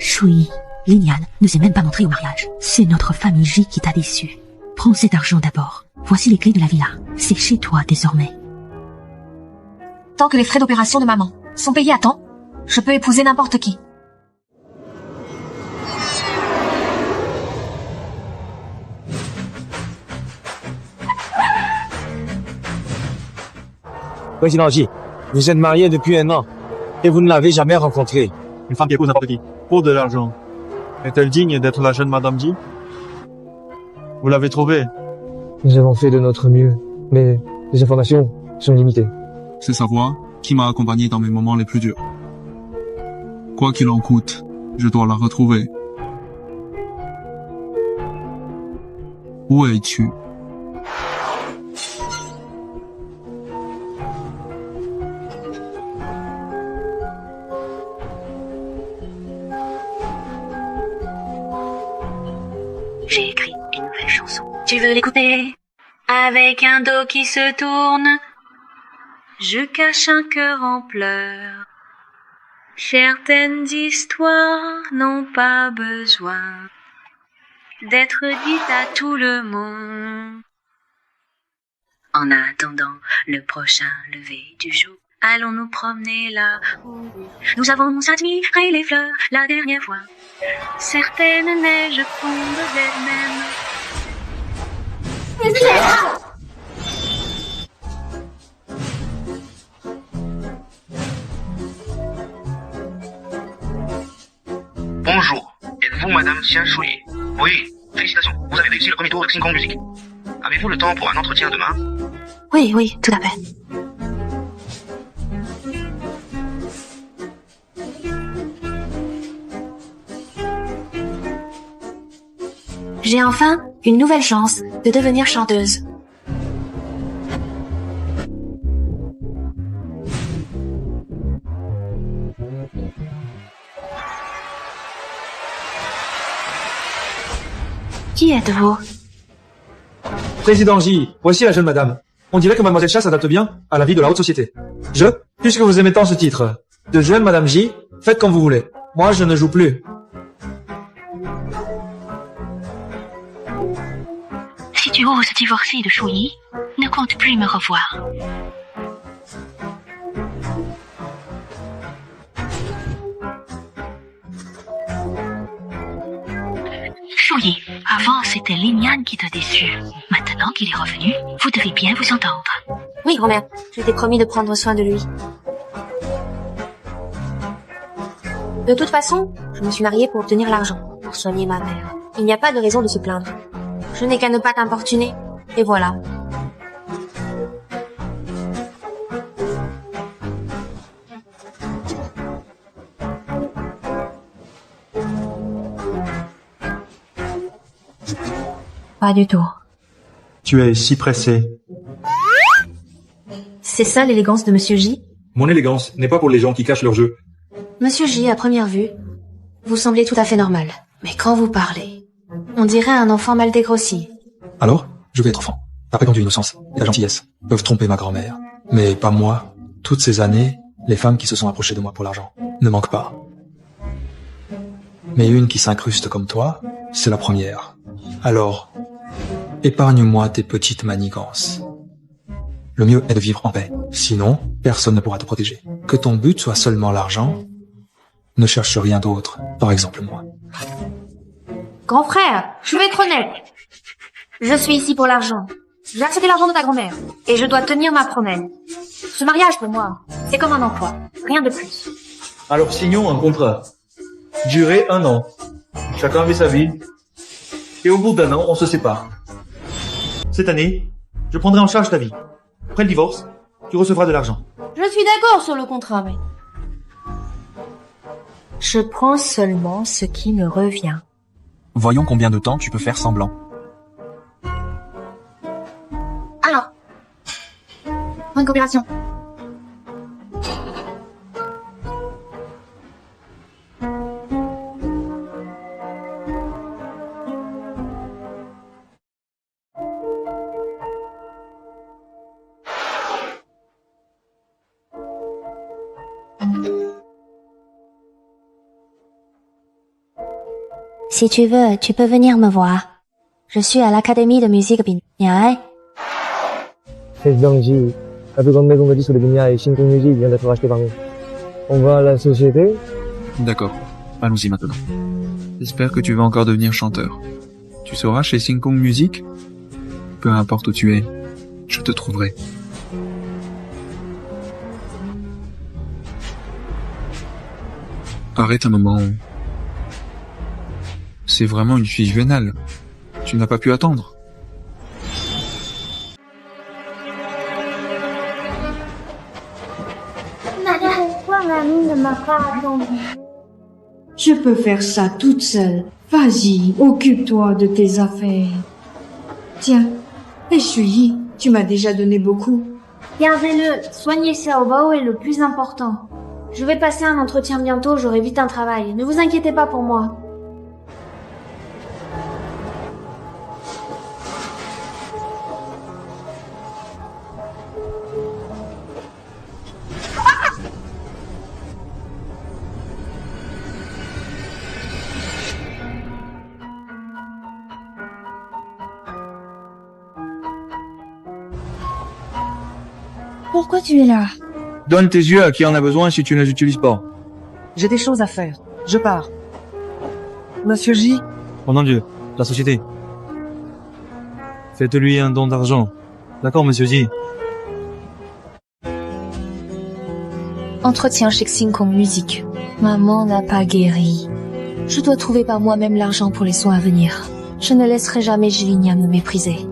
Choui, Liliane ne s'est même pas montrée au mariage. C'est notre famille J qui t'a déçu. Prends cet argent d'abord. Voici les clés de la villa. C'est chez toi désormais. Tant que les frais d'opération de maman sont payés à temps, je peux épouser n'importe qui. Président J, vous êtes marié depuis 1 an et vous ne l'avez jamais rencontré. Une femme qui épouse n'importe qui, pour de l'argent, est-elle digne d'être la jeune Madame J? Vous l'avez trouvée? Nous avons fait de notre mieux, mais les informations sont limitées. C'est savoir qui m'a accompagné dans mes moments les plus durs. Quoi qu'il en coûte, je dois la retrouver. Où es-tu? J'ai écrit une nouvelle chanson. Tu veux l'écouter? Avec un dos qui se tourne, je cache un cœur en pleurs. Certaines histoires n'ont pas besoin d'être dites à tout le monde. En attendant le prochain lever du jour, allons nous promener là où nous avons admiré les fleurs la dernière fois. Certaines neiges fondent d'elles-mêmes. Bonjour, êtes-vous Madame Xia Shui? Oui, félicitations, vous avez réussi le premier tour de Xing Kong Music. Avez-vous le temps pour un entretien demain? Oui, tout à fait. J'ai enfin une nouvelle chance de devenir chanteuse. Qui êtes-vous? Président J, voici la jeune madame. On dirait que Mademoiselle Chia s'adapte bien à la vie de la haute société. Puisque vous aimez tant ce titre, de jeune Madame J, faites comme vous voulez. Moi, je ne joue plus. Si tu oses divorcer de Choui, ne compte plus me revoir. Choui, avant c'était Liliane qui t'a déçu. Maintenant qu'il est revenu, vous devez bien vous entendre. Oui, grand-mère, je t'ai promis de prendre soin de lui. De toute façon, je me suis mariée pour obtenir l'argent, pour soigner ma mère. Il n'y a pas de raison de se plaindre. Je n'ai qu'à ne pas t'importuner, et voilà. Pas du tout. Tu es si pressé. C'est ça l'élégance de Monsieur J? Mon élégance n'est pas pour les gens qui cachent leur jeu. Monsieur J, à première vue, vous semblez tout à fait normal. Mais quand vous parlez, on dirait un enfant mal dégrossi. Alors, je vais être franc. La prétendue innocence et la gentillesse peuvent tromper ma grand-mère. Mais pas moi. Toutes ces années, les femmes qui se sont approchées de moi pour l'argent ne manquent pas. Mais une qui s'incruste comme toi, c'est la première. Alors, épargne-moi tes petites manigances. Le mieux est de vivre en paix. Sinon, personne ne pourra te protéger. Que ton but soit seulement l'argent, ne cherche rien d'autre. Par exemple, moi. Grand frère, je vais être honnête. Je suis ici pour l'argent. J'ai accepté l'argent de ta grand-mère. Et je dois tenir ma promesse. Ce mariage, pour moi, c'est comme un emploi. Rien de plus. Alors signons un contrat. Durée 1 an. Chacun fait sa vie. Et au bout d'1 an, on se sépare. Cette année, je prendrai en charge ta vie. Après le divorce, tu recevras de l'argent. Je suis d'accord sur le contrat, mais... Je prends seulement ce qui me revient. Voyons combien de temps tu peux faire semblant. Alors, bonne coopération. Si tu veux, tu peux venir me voir. Je suis à l'académie de musique Binhai. Président J, la plus grande maison de disques de Binia et Shin Kong Music vient d'être rachetée par nous. On va à la société. D'accord, allons-y maintenant. J'espère que tu vas encore devenir chanteur. Tu seras chez Singkong Music? Peu importe où tu es, je te trouverai. Arrête un moment. C'est vraiment une fille juvénale. Tu n'as pas pu attendre. Pourquoi mamie ne m'a pas attendu? Je peux faire ça toute seule. Vas-y, occupe-toi de tes affaires. Tiens, et Shuyi, tu m'as déjà donné beaucoup. Gardez-le, soigner Xiaobao est le plus important. Je vais passer un entretien bientôt, j'aurai vite un travail. Ne vous inquiétez pas pour moi. Pourquoi tu es là? Donne tes yeux à qui en a besoin si tu ne les utilises pas. J'ai des choses à faire. Je pars. Monsieur J. Oh mon Dieu, la société. Faites-lui un don d'argent. D'accord, monsieur J. Entretien chez Singkong Music. Maman n'a pas guéri. Je dois trouver par moi-même l'argent pour les soins à venir. Je ne laisserai jamais Jilinia me mépriser.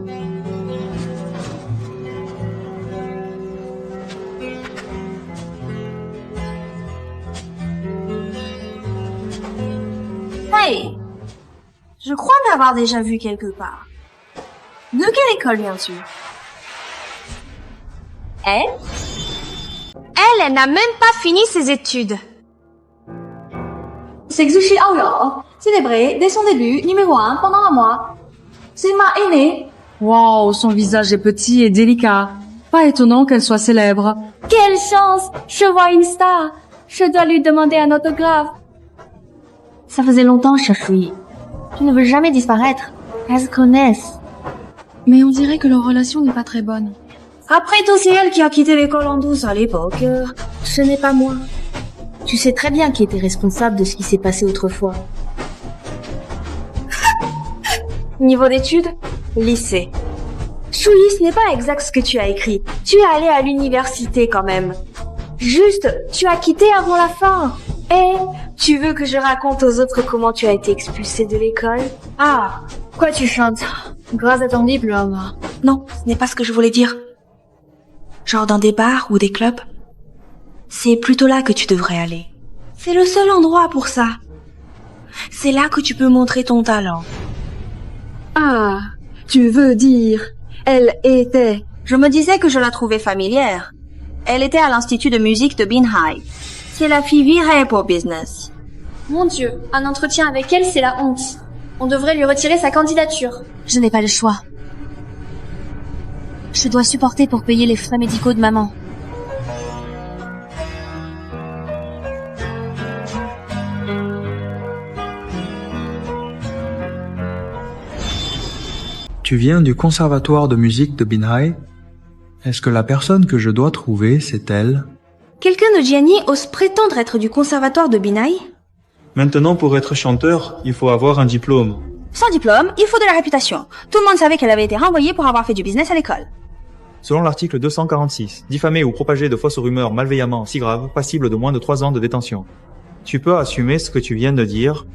Hey! Je crois t'avoir déjà vu quelque part. De quelle école viens-tu? Elle n'a même pas fini ses études. C'est Xushi Aoyao, célébré dès son début, numéro 1 pendant un mois. C'est ma aînée. Waouh, son visage est petit et délicat. Pas étonnant qu'elle soit célèbre. Quelle chance! Je vois une star. Je dois lui demander un autographe. Ça faisait longtemps, Cherchoui. Tu ne veux jamais disparaître. Elles se connaissent. Mais on dirait que leur relation n'est pas très bonne. Après tout, c'est elle qui a quitté l'école en douce à l'époque. Ce n'est pas moi. Tu sais très bien qui était responsable de ce qui s'est passé autrefois. Niveau d'études, lycée. Choui, ce n'est pas exact ce que tu as écrit. Tu es allé à l'université quand même. Juste, tu as quitté avant la fin. Et tu veux que je raconte aux autres comment tu as été expulsé de l'école? Ah, quoi tu chantes? Grâce à ton diplôme. Non, ce n'est pas ce que je voulais dire. Genre dans des bars ou des clubs. C'est plutôt là que tu devrais aller. C'est le seul endroit pour ça. C'est là que tu peux montrer ton talent. Ah, tu veux dire, elle était... Je me disais que je la trouvais familière. Elle était à l'institut de musique de Binhai. C'est la fille virée pour business. Mon Dieu, un entretien avec elle, c'est la honte. On devrait lui retirer sa candidature. Je n'ai pas le choix. Je dois supporter pour payer les frais médicaux de maman. Tu viens du conservatoire de musique de Binhai? Est-ce que la personne que je dois trouver, c'est elle? Quelqu'un de Gianni ose prétendre être du conservatoire de Binhai? Maintenant, pour être chanteur, il faut avoir un diplôme. Sans diplôme, il faut de la réputation. Tout le monde savait qu'elle avait été renvoyée pour avoir fait du business à l'école. Selon l'article 246, diffamer ou propager de fausses rumeurs malveillamment si graves, passible de moins de 3 ans de détention. Tu peux assumer ce que tu viens de dire?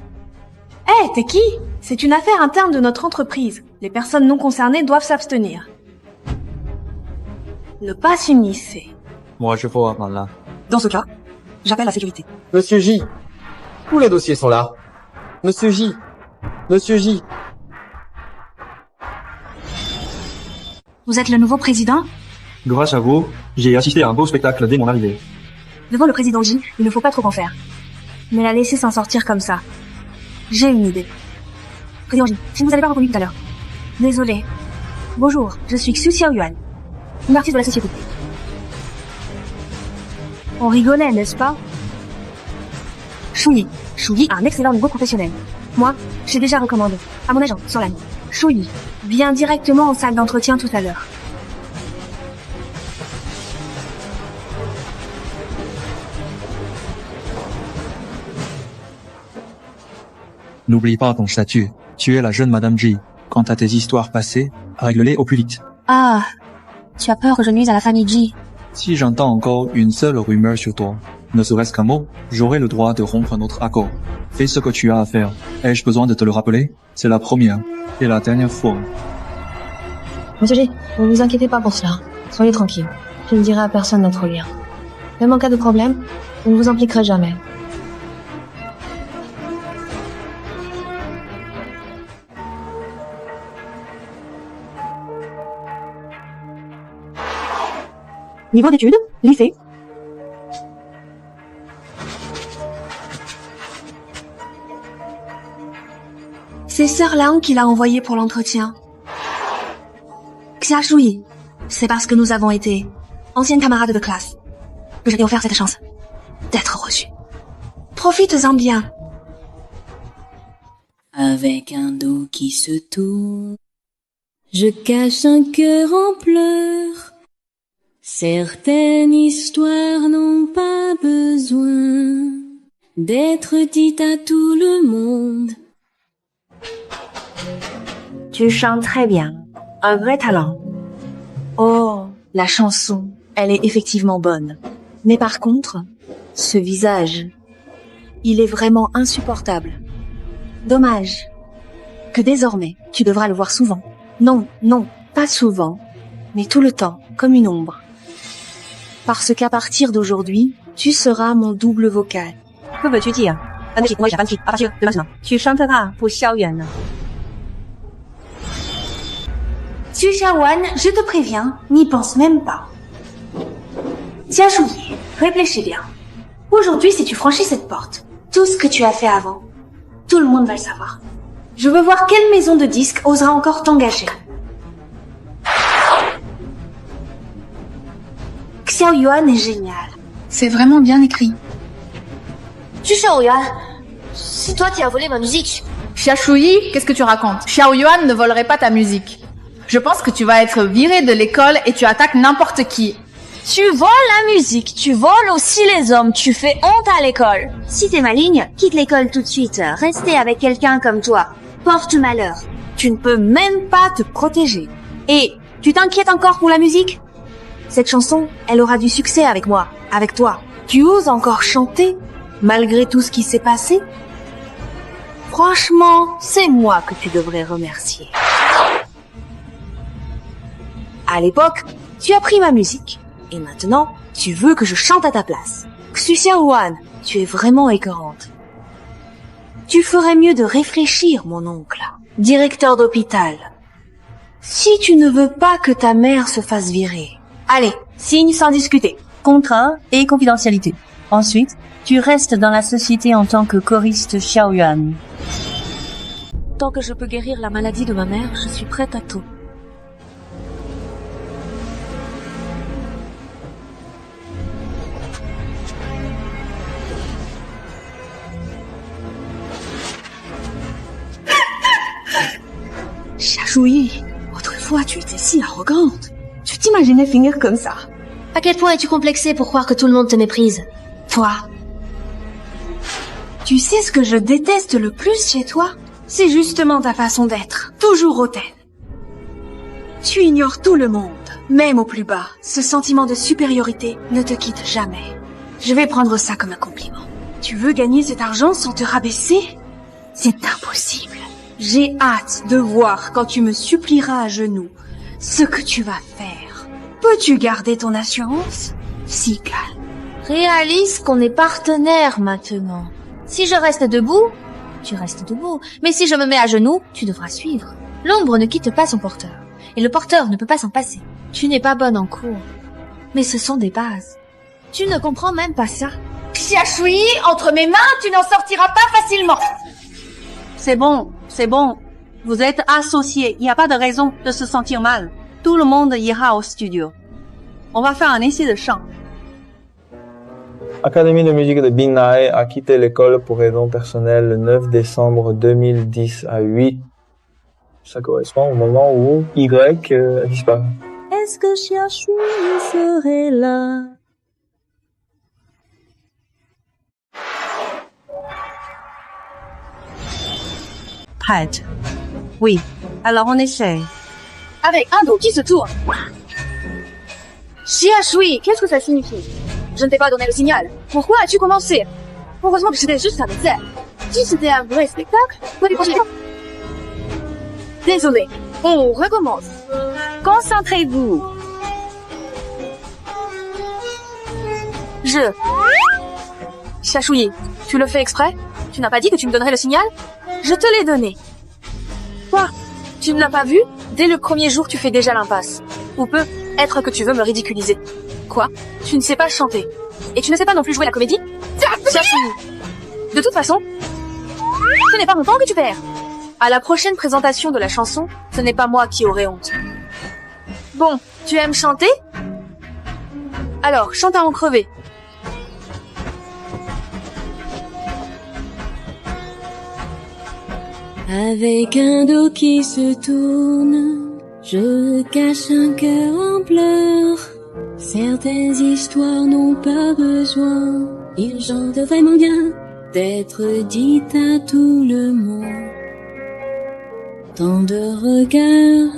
Eh, t'es qui? C'est une affaire interne de notre entreprise. Les personnes non concernées doivent s'abstenir. Ne pas s'unissez. Moi, je vois là. Dans ce cas, j'appelle la sécurité. Monsieur J, tous les dossiers sont là. Monsieur J, Monsieur J. Vous êtes le nouveau président? Grâce à vous, j'ai assisté à un beau spectacle dès mon arrivée. Devant le président J, il ne faut pas trop en faire. Mais la laisser s'en sortir comme ça. J'ai une idée. Président J, je ne vous avais pas reconnu tout à l'heure. Désolé. Bonjour, je suis Xu Xiaoyuan, une artiste de la société. On rigolait, n'est-ce pas? Choui a un excellent niveau professionnel. Moi, j'ai déjà recommandé à mon agent sur la ligne. Shuyi, viens directement en salle d'entretien tout à l'heure. N'oublie pas ton statut. Tu es la jeune Madame Ji. Quant à tes histoires passées, règle-les au plus vite. Ah, tu as peur que je nuise à la famille Ji. Si j'entends encore une seule rumeur sur toi, ne serait-ce qu'un mot, j'aurai le droit de rompre notre accord. Fais ce que tu as à faire. Ai-je besoin de te le rappeler? C'est la première et la dernière fois. Monsieur Ji, ne vous inquiétez pas pour cela. Soyez tranquille. Je ne dirai à personne notre lien. Même en cas de problème, je ne vous impliquerai jamais. Niveau d'études, lycée. C'est Sir Lang qui l'a envoyé pour l'entretien. Xia Shuyi, c'est parce que nous avons été anciennes camarades de classe que je lui ai offert cette chance d'être reçue. Profites-en bien. Avec un dos qui se tourne, je cache un cœur en pleurs. Certaines histoires n'ont pas besoin d'être dites à tout le monde. Tu chantes très bien. Un vrai talent. Oh, la chanson, elle est effectivement bonne. Mais par contre, ce visage, il est vraiment insupportable. Dommage que désormais, tu devras le voir souvent. Non, pas souvent, mais tout le temps, comme une ombre. Parce qu'à partir d'aujourd'hui, tu seras mon double vocal. Que veux-tu dire? À partir de maintenant, tu chanteras pour Xiaoyuan. Tu Xiaoyuan, je te préviens, n'y pense même pas. Tiens, Shuyi, réfléchis bien. Aujourd'hui, si tu franchis cette porte, tout ce que tu as fait avant, tout le monde va le savoir. Je veux voir quelle maison de disques osera encore t'engager. Xiaoyuan est génial. C'est vraiment bien écrit. Tu Xiaoyuan, c'est toi qui as volé ma musique. Xia Shuyi, qu'est-ce que tu racontes? Xiaoyuan ne volerait pas ta musique. Je pense que tu vas être viré de l'école et tu attaques n'importe qui. Tu voles la musique, tu voles aussi les hommes, tu fais honte à l'école. Si t'es maligne, quitte l'école tout de suite. Rester avec quelqu'un comme toi porte malheur. Tu ne peux même pas te protéger. Et tu t'inquiètes encore pour la musique? Cette chanson, elle aura du succès avec moi, avec toi. Tu oses encore chanter, malgré tout ce qui s'est passé? Franchement, c'est moi que tu devrais remercier. À l'époque, tu as pris ma musique. Et maintenant, tu veux que je chante à ta place. Xu Xiaoyuan, tu es vraiment écœurante. Tu ferais mieux de réfléchir, mon oncle, directeur d'hôpital. Si tu ne veux pas que ta mère se fasse virer, allez, signe sans discuter. Contrat et confidentialité. Ensuite, tu restes dans la société en tant que choriste Xiaoyuan. Tant que je peux guérir la maladie de ma mère, je suis prête à tout. Xia Shuyi, autrefois tu étais si arrogante. Tu t'imaginais finir comme ça. À quel point es-tu complexé pour croire que tout le monde te méprise? Toi. Tu sais ce que je déteste le plus chez toi? C'est justement ta façon d'être, toujours hautaine. Tu ignores tout le monde, même au plus bas. Ce sentiment de supériorité ne te quitte jamais. Je vais prendre ça comme un compliment. Tu veux gagner cet argent sans te rabaisser? C'est impossible. J'ai hâte de voir quand tu me supplieras à genoux ce que tu vas faire. Peux-tu garder ton assurance? Si calme. Réalise qu'on est partenaires maintenant. Si je reste debout, tu restes debout. Mais si je me mets à genoux, tu devras suivre. L'ombre ne quitte pas son porteur. Et le porteur ne peut pas s'en passer. Tu n'es pas bonne en cours. Mais ce sont des bases. Tu ne comprends même pas ça. Xia Shuyi, entre mes mains, tu n'en sortiras pas facilement. C'est bon. Vous êtes associés. Il n'y a pas de raison de se sentir mal. Tout le monde ira au studio. On va faire un essai de chant. Académie de musique de Binnae a quitté l'école pour raisons personnelles le 9 décembre 2010 à 8. Ça correspond au moment où Y a disparu. Est-ce que Xia Shui serait là? Prête. Oui. Alors on essaie. Avec un dos qui se tourne. Xia Shui, qu'est-ce que ça signifie? Je ne t'ai pas donné le signal. Pourquoi as-tu commencé? Heureusement que c'était juste un essai. Si c'était un vrai spectacle, désolé. On recommence. Concentrez-vous. Xia Shui, tu le fais exprès? Tu n'as pas dit que tu me donnerais le signal? Je te l'ai donné. Quoi? Tu ne l'as pas vu? Dès le premier jour, tu fais déjà l'impasse. Ou peut-être que tu veux me ridiculiser. Quoi? Tu ne sais pas chanter. Et tu ne sais pas non plus jouer la comédie? Xia Shui. De toute façon, ce n'est pas mon temps que tu perds. À la prochaine présentation de la chanson, ce n'est pas moi qui aurai honte. Bon, tu aimes chanter? Alors, chante à en crever. Avec un dos qui se tourne, je cache un cœur en pleurs. Certaines histoires n'ont pas besoin, ils chantent vraiment bien, d'être dites à tout le monde. Tant de regards,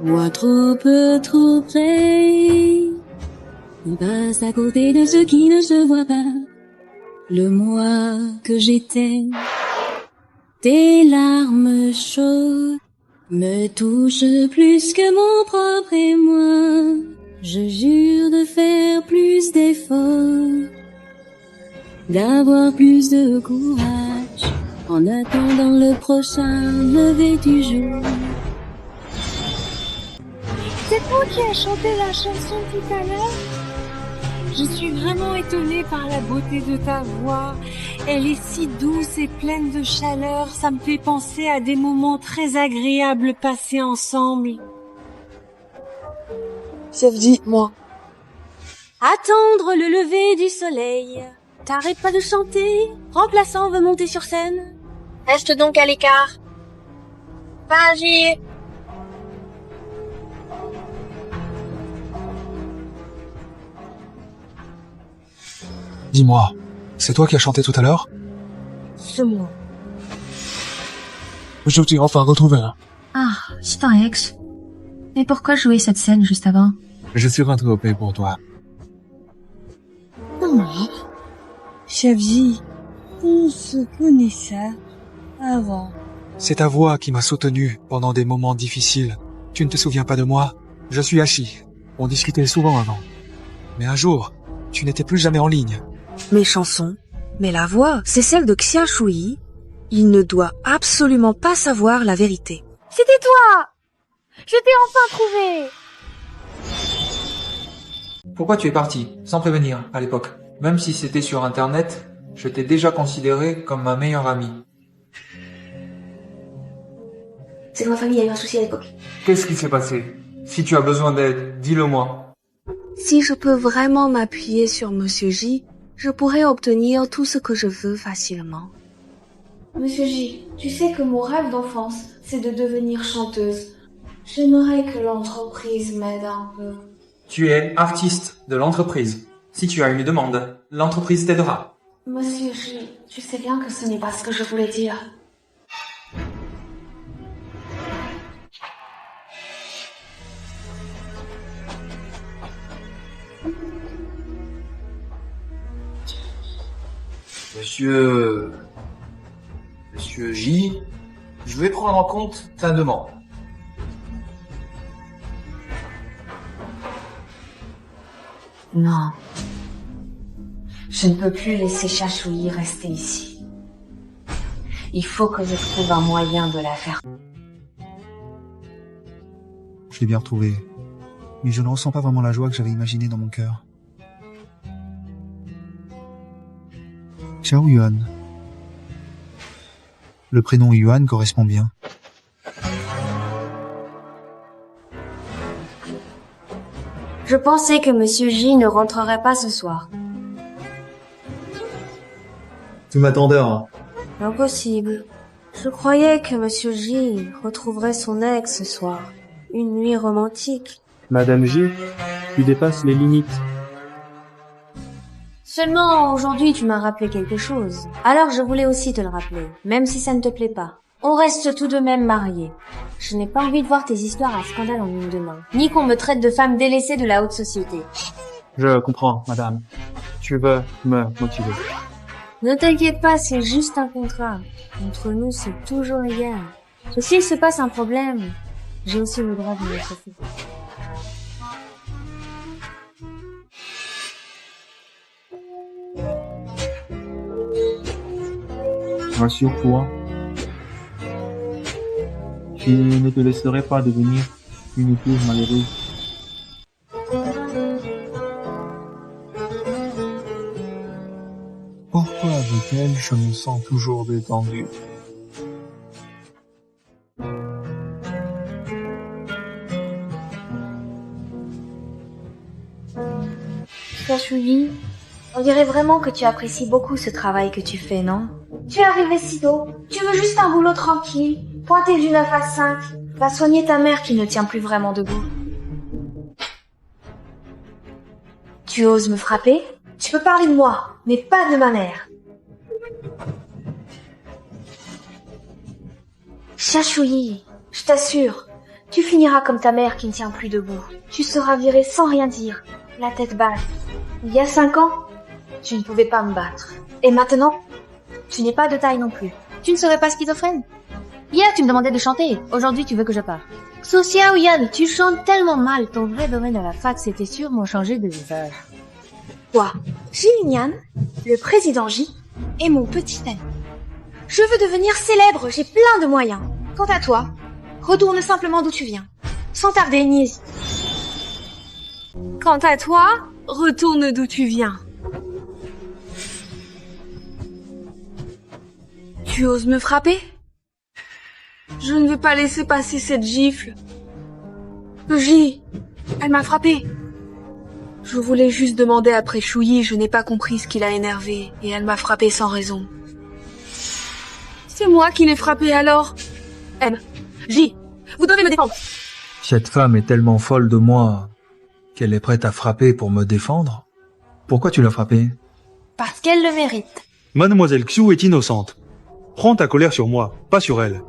moi trop peu, trop près, on passe à côté de ceux qui ne se voient pas. Le moi que j'étais, tes larmes chaudes me touchent plus que mon propre émoi. Je jure de faire plus d'efforts, d'avoir plus de courage, en attendant le prochain lever du jour. C'est toi qui as chanté la chanson tout à l'heure? Je suis vraiment étonnée par la beauté de ta voix. Elle est si douce et pleine de chaleur. Ça me fait penser à des moments très agréables passés ensemble. Dis-moi. Attendre le lever du soleil. T'arrêtes pas de chanter. Remplaçant veut monter sur scène. Reste donc à l'écart. Vas-y. Dis-moi, c'est toi qui as chanté tout à l'heure? C'est moi. Je t'ai enfin retrouvé. Ah, c'est un ex. Mais pourquoi jouer cette scène juste avant? Je suis rattrapé pour toi. Non. Xavier, on se connaissait avant. C'est ta voix qui m'a soutenu pendant des moments difficiles. Tu ne te souviens pas de moi? Je suis Hachi. On discutait souvent avant. Mais un jour, tu n'étais plus jamais en ligne. Mes chansons, mais la voix, c'est celle de Xia Shui. Il ne doit absolument pas savoir la vérité. C'était toi! Je t'ai enfin trouvé! Pourquoi tu es parti, sans prévenir, à l'époque? Même si c'était sur Internet, je t'ai déjà considéré comme ma meilleure amie. C'est que ma famille a eu un souci à l'époque. Qu'est-ce qui s'est passé? Si tu as besoin d'aide, dis-le-moi. Si je peux vraiment m'appuyer sur Monsieur J, je pourrais obtenir tout ce que je veux facilement. Monsieur J, tu sais que mon rêve d'enfance, c'est de devenir chanteuse. J'aimerais que l'entreprise m'aide un peu. Tu es artiste de l'entreprise. Si tu as une demande, l'entreprise t'aidera. Monsieur J, tu sais bien que ce n'est pas ce que je voulais dire. Monsieur J, je vais prendre en compte ta demande. Non. Je ne peux plus laisser Xia Shui rester ici. Il faut que je trouve un moyen de la faire. Je l'ai bien retrouvé. Mais je ne ressens pas vraiment la joie que j'avais imaginée dans mon cœur. Xiao Yuan. Le prénom Yuan correspond bien. Je pensais que Monsieur J ne rentrerait pas ce soir. Tu m'attendais, hein. Impossible. Je croyais que Monsieur J retrouverait son ex ce soir. Une nuit romantique. Madame J, tu dépasses les limites. Seulement, aujourd'hui, tu m'as rappelé quelque chose. Alors je voulais aussi te le rappeler, même si ça ne te plaît pas. On reste tout de même mariés. Je n'ai pas envie de voir tes histoires à scandale en une de main, ni qu'on me traite de femme délaissée de la haute société. Je comprends, madame. Tu veux me motiver. Ne t'inquiète pas, c'est juste un contrat. Entre nous, c'est toujours égal. Et s'il se passe un problème, j'ai aussi le droit de me chauffer. Rassure-toi. Je ne te laisserai pas devenir une épouse malheureuse. Pourquoi avec elle, je me sens toujours détendu? Chouyi, on dirait vraiment que tu apprécies beaucoup ce travail que tu fais, non? Tu es arrivé si tôt. Tu veux juste un boulot tranquille, pointer du 9 à 5. Va soigner ta mère qui ne tient plus vraiment debout. Tu oses me frapper? Tu peux parler de moi, mais pas de ma mère. Chachouyi, je t'assure, tu finiras comme ta mère qui ne tient plus debout. Tu seras viré sans rien dire, la tête basse. Il y a 5 ans, tu ne pouvais pas me battre. Et maintenant, tu n'es pas de taille non plus. Tu ne serais pas schizophrène. Hier, tu me demandais de chanter. Aujourd'hui, tu veux que je parle. Socia ou Yann, tu chantes tellement mal. Ton vrai domaine à la fac, c'était sûrement changer de visage. Quoi? Jillian, le président J, est mon petit ami. Je veux devenir célèbre, j'ai plein de moyens. Quant à toi, retourne simplement d'où tu viens. Sans tarder, ni hésite. Quant à toi, retourne d'où tu viens. Tu oses me frapper? Je ne vais pas laisser passer cette gifle. J, elle m'a frappé. Je voulais juste demander après Chouyi, je n'ai pas compris ce qui l'a énervé, et elle m'a frappé sans raison. C'est moi qui l'ai frappé alors. M, J, vous devez me défendre. Cette femme est tellement folle de moi qu'elle est prête à frapper pour me défendre. Pourquoi tu l'as frappée? Parce qu'elle le mérite. Mademoiselle Xiu est innocente. Prends ta colère sur moi, pas sur elle.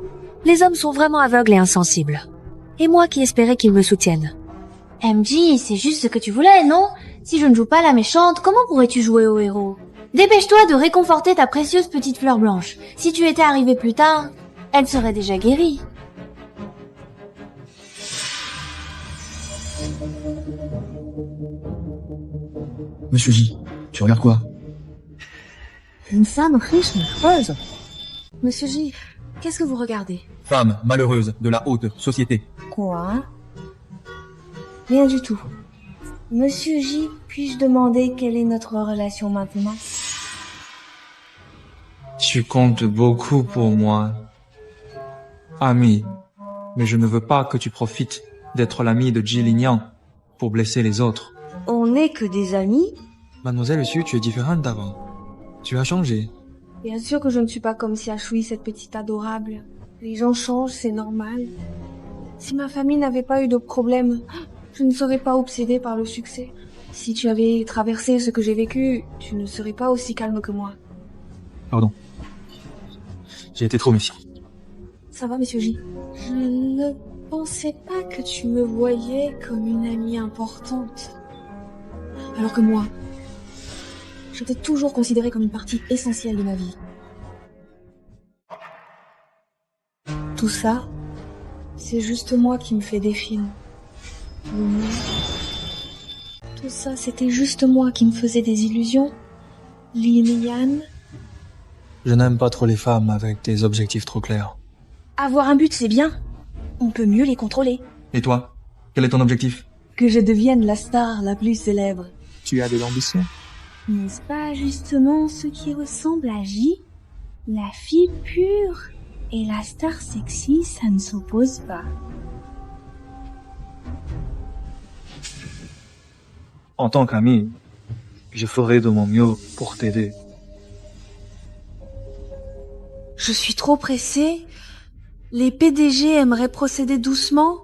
Les hommes sont vraiment aveugles et insensibles. Et moi qui espérais qu'ils me soutiennent. MJ, c'est juste ce que tu voulais, non? Si je ne joue pas la méchante, comment pourrais-tu jouer au héros? Dépêche-toi de réconforter ta précieuse petite fleur blanche. Si tu étais arrivé plus tard, elle serait déjà guérie. Monsieur J, tu regardes quoi? Une femme riche mais heureuse. Monsieur J, qu'est-ce que vous regardez? Femme malheureuse de la haute société. Quoi? Rien du tout. Monsieur J, puis-je demander quelle est notre relation maintenant? Tu comptes beaucoup pour moi. Ami, mais je ne veux pas que tu profites d'être l'ami de Jillian pour blesser les autres. On n'est que des amis? Mademoiselle Xu, tu es différente d'avant. Tu as changé. Bien sûr que je ne suis pas comme Xiaohui, cette petite adorable. Les gens changent, c'est normal. Si ma famille n'avait pas eu de problème, je ne serais pas obsédée par le succès. Si tu avais traversé ce que j'ai vécu, tu ne serais pas aussi calme que moi. Pardon. J'ai été trop méfiant. Ça va, monsieur J? Je ne pensais pas que tu me voyais comme une amie importante. Alors que moi, je t'ai toujours considéré comme une partie essentielle de ma vie. Tout ça, c'est juste moi qui me fais des films. Tout ça, c'était juste moi qui me faisais des illusions. Liliane. Je n'aime pas trop les femmes avec des objectifs trop clairs. Avoir un but, c'est bien. On peut mieux les contrôler. Et toi? Quel est ton objectif? Que je devienne la star la plus célèbre. Tu as de l'ambition? N'est-ce pas justement ce qui ressemble à J? La fille pure et la star sexy, ça ne s'oppose pas. En tant qu'ami, je ferai de mon mieux pour t'aider. Je suis trop pressée. Les PDG aimeraient procéder doucement.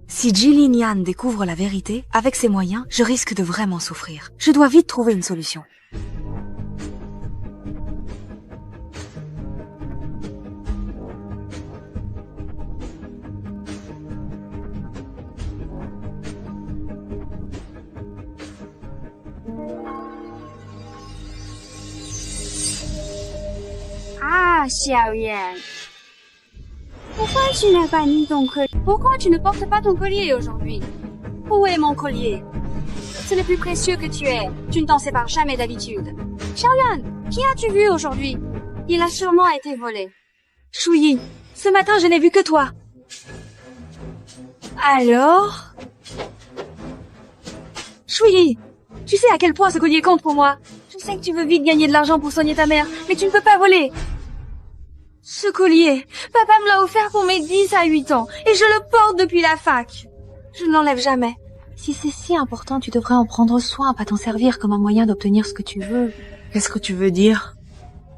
Si Jilin Yan découvre la vérité, avec ses moyens, je risque de vraiment souffrir. Je dois vite trouver une solution. Ah, Xiaoyan. Pourquoi tu n'as pas mis ton collier? Pourquoi tu ne portes pas ton collier aujourd'hui? Où est mon collier? C'est le plus précieux que tu aies. Tu ne t'en sépares jamais d'habitude. Xiaoyan, qui as-tu vu aujourd'hui? Il a sûrement été volé. Shuyi, ce matin je n'ai vu que toi. Alors? Shuyi, tu sais à quel point ce collier compte pour moi. Je sais que tu veux vite gagner de l'argent pour soigner ta mère, mais tu ne peux pas voler. Ce collier, papa me l'a offert pour mes 10 à 8 ans, et je le porte depuis la fac. Je ne l'enlève jamais. Si c'est si important, tu devrais en prendre soin, pas t'en servir comme un moyen d'obtenir ce que tu veux. Qu'est-ce que tu veux dire?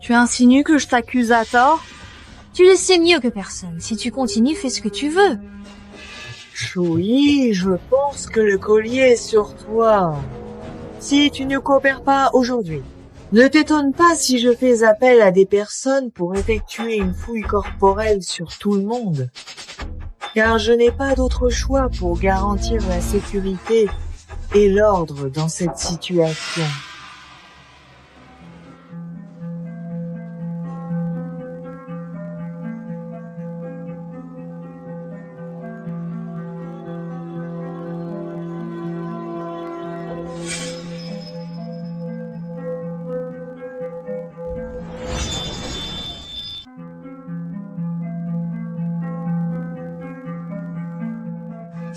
Tu insinues que je t'accuse à tort? Tu le sais mieux que personne. Si tu continues, fais ce que tu veux. Shuyi, je pense que le collier est sur toi. Si tu ne coopères pas aujourd'hui, ne t'étonne pas si je fais appel à des personnes pour effectuer une fouille corporelle sur tout le monde. Car je n'ai pas d'autre choix pour garantir la sécurité et l'ordre dans cette situation.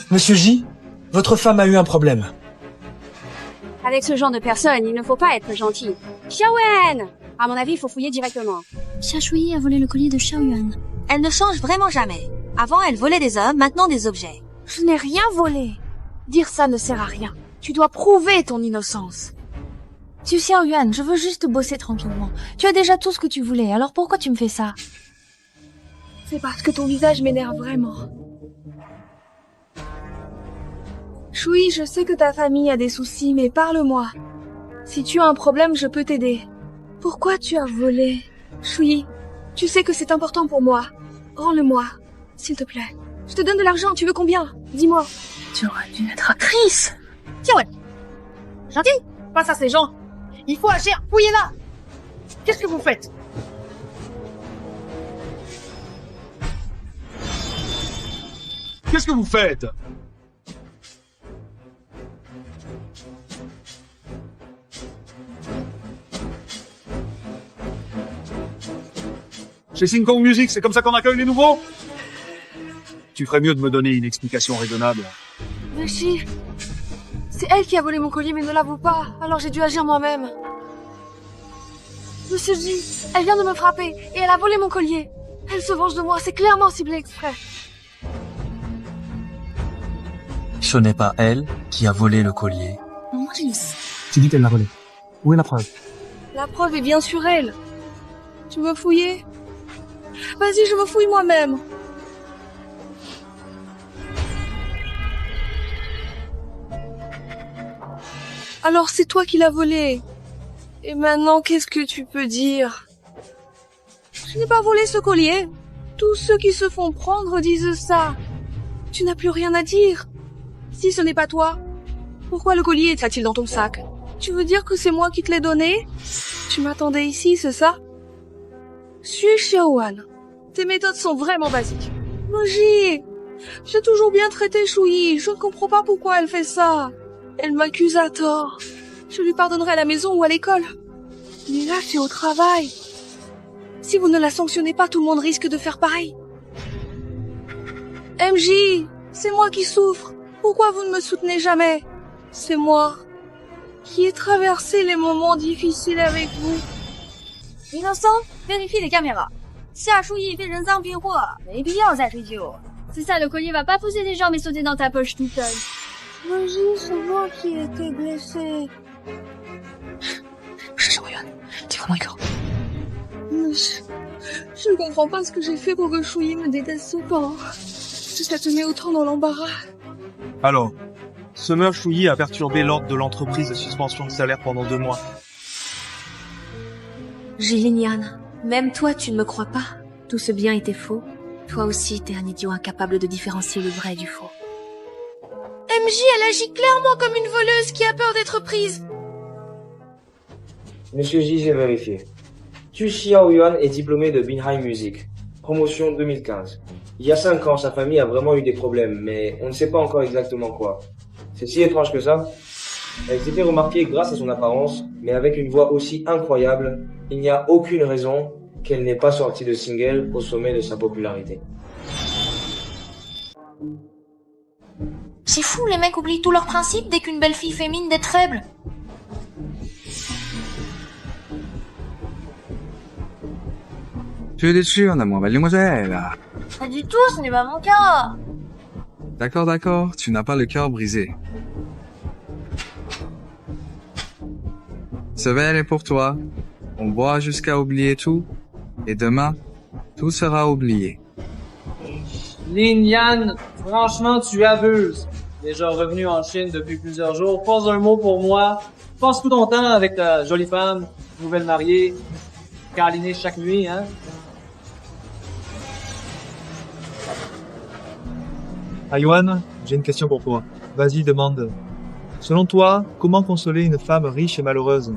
Monsieur J, votre femme a eu un problème. Avec ce genre de personnes, il ne faut pas être gentil. Xiaoyan! À mon avis, il faut fouiller directement. Xia Shuyi a volé le collier de Xiaoyan. Elle ne change vraiment jamais. Avant, elle volait des hommes, maintenant des objets. Je n'ai rien volé. Dire ça ne sert à rien. Tu dois prouver ton innocence. Tu sais, Yuan, je veux juste bosser tranquillement. Tu as déjà tout ce que tu voulais, alors pourquoi tu me fais ça? C'est parce que ton visage m'énerve vraiment. Shuyi, je sais que ta famille a des soucis, mais parle-moi. Si tu as un problème, je peux t'aider. Pourquoi tu as volé? Shuyi, tu sais que c'est important pour moi. Rends-le-moi, s'il te plaît. Je te donne de l'argent, tu veux combien? Dis-moi. Tu aurais dû être actrice. Tiens, ouais. Gentil, passe à ces gens. Il faut agir, fouillez-la. Qu'est-ce que vous faites? Qu'est-ce que vous faites? Chez Sing Kong Music, c'est comme ça qu'on accueille les nouveaux? Tu ferais mieux de me donner une explication raisonnable. Rishi, c'est elle qui a volé mon collier mais ne l'avoue pas, alors j'ai dû agir moi-même. Monsieur J, elle vient de me frapper et elle a volé mon collier. Elle se venge de moi, c'est clairement ciblé exprès. Ce n'est pas elle qui a volé le collier. Maurice. Tu dis qu'elle l'a volé. Où est la preuve? La preuve est bien sur elle. Tu veux fouiller? Vas-y, je me fouille moi-même. Alors c'est toi qui l'as volé. Et maintenant, qu'est-ce que tu peux dire? Je n'ai pas volé ce collier. Tous ceux qui se font prendre disent ça. Tu n'as plus rien à dire. Si ce n'est pas toi, pourquoi le collier est-il dans ton sac? Tu veux dire que c'est moi qui te l'ai donné? Tu m'attendais ici, c'est ça? Suis Xiaoyan. Tes méthodes sont vraiment basiques. Moji, j'ai toujours bien traité Shuyi. Je ne comprends pas pourquoi elle fait ça. Elle m'accuse à tort. Je lui pardonnerai à la maison ou à l'école. Mais là, c'est au travail. Si vous ne la sanctionnez pas, tout le monde risque de faire pareil. MJ, c'est moi qui souffre. Pourquoi vous ne me soutenez jamais? C'est moi qui ai traversé les moments difficiles avec vous. Innocent, vérifie les caméras. 夏书意被人赃并获，没必要再追究。C'est ça, le collier va pas pousser des jambes et sauter dans ta poche tout seul. Magie, c'est moi qui ai été blessée. 是小圆，t'es vraiment écœurant. Je ne comprends pas ce que j'ai fait pour que Chouyi me déteste autant. Ça te met autant dans l'embarras. Alors, Summer Chouyi a perturbé l'ordre de l'entreprise de suspension de salaire pendant 2 mois. Gilinian, même toi tu ne me crois pas. Tout ce bien était faux. Toi aussi t'es un idiot incapable de différencier le vrai du faux. MJ, elle agit clairement comme une voleuse qui a peur d'être prise. Monsieur J, j'ai vérifié. Tu Xiao Yuan est diplômé de Binhai Music, promotion 2015. Il y a 5 ans, sa famille a vraiment eu des problèmes, mais on ne sait pas encore exactement quoi. C'est si étrange que ça. Elle s'est fait remarquer grâce à son apparence, mais avec une voix aussi incroyable, il n'y a aucune raison qu'elle n'ait pas sorti de single au sommet de sa popularité. C'est fou, les mecs oublient tous leurs principes dès qu'une belle fille fait mine d'être faible. Tu es déçu, ma belle demoiselle. Pas du tout, ce n'est pas mon cas. D'accord, d'accord, tu n'as pas le cœur brisé. Ce verre est pour toi. On boit jusqu'à oublier tout. Et demain, tout sera oublié. Lin Yan, franchement, tu abuses. Déjà revenu en Chine depuis plusieurs jours, pas un mot pour moi. Passe tout ton temps avec ta jolie femme, nouvelle mariée, câlinée chaque nuit, hein. Yuan, j'ai une question pour toi. Vas-y, demande. Selon toi, comment consoler une femme riche et malheureuse?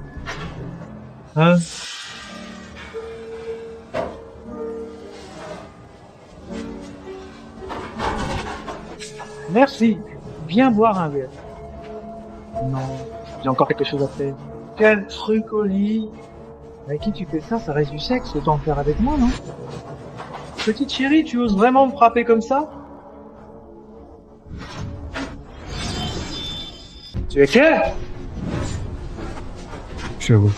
Hein? Merci. Viens boire un verre. Non, j'ai encore quelque chose à faire. Quel truc au lit. Avec qui tu fais ça? Ça reste du sexe, autant en faire avec moi, non? Petite chérie, tu oses vraiment me frapper comme ça? Tu es clair? Je vous.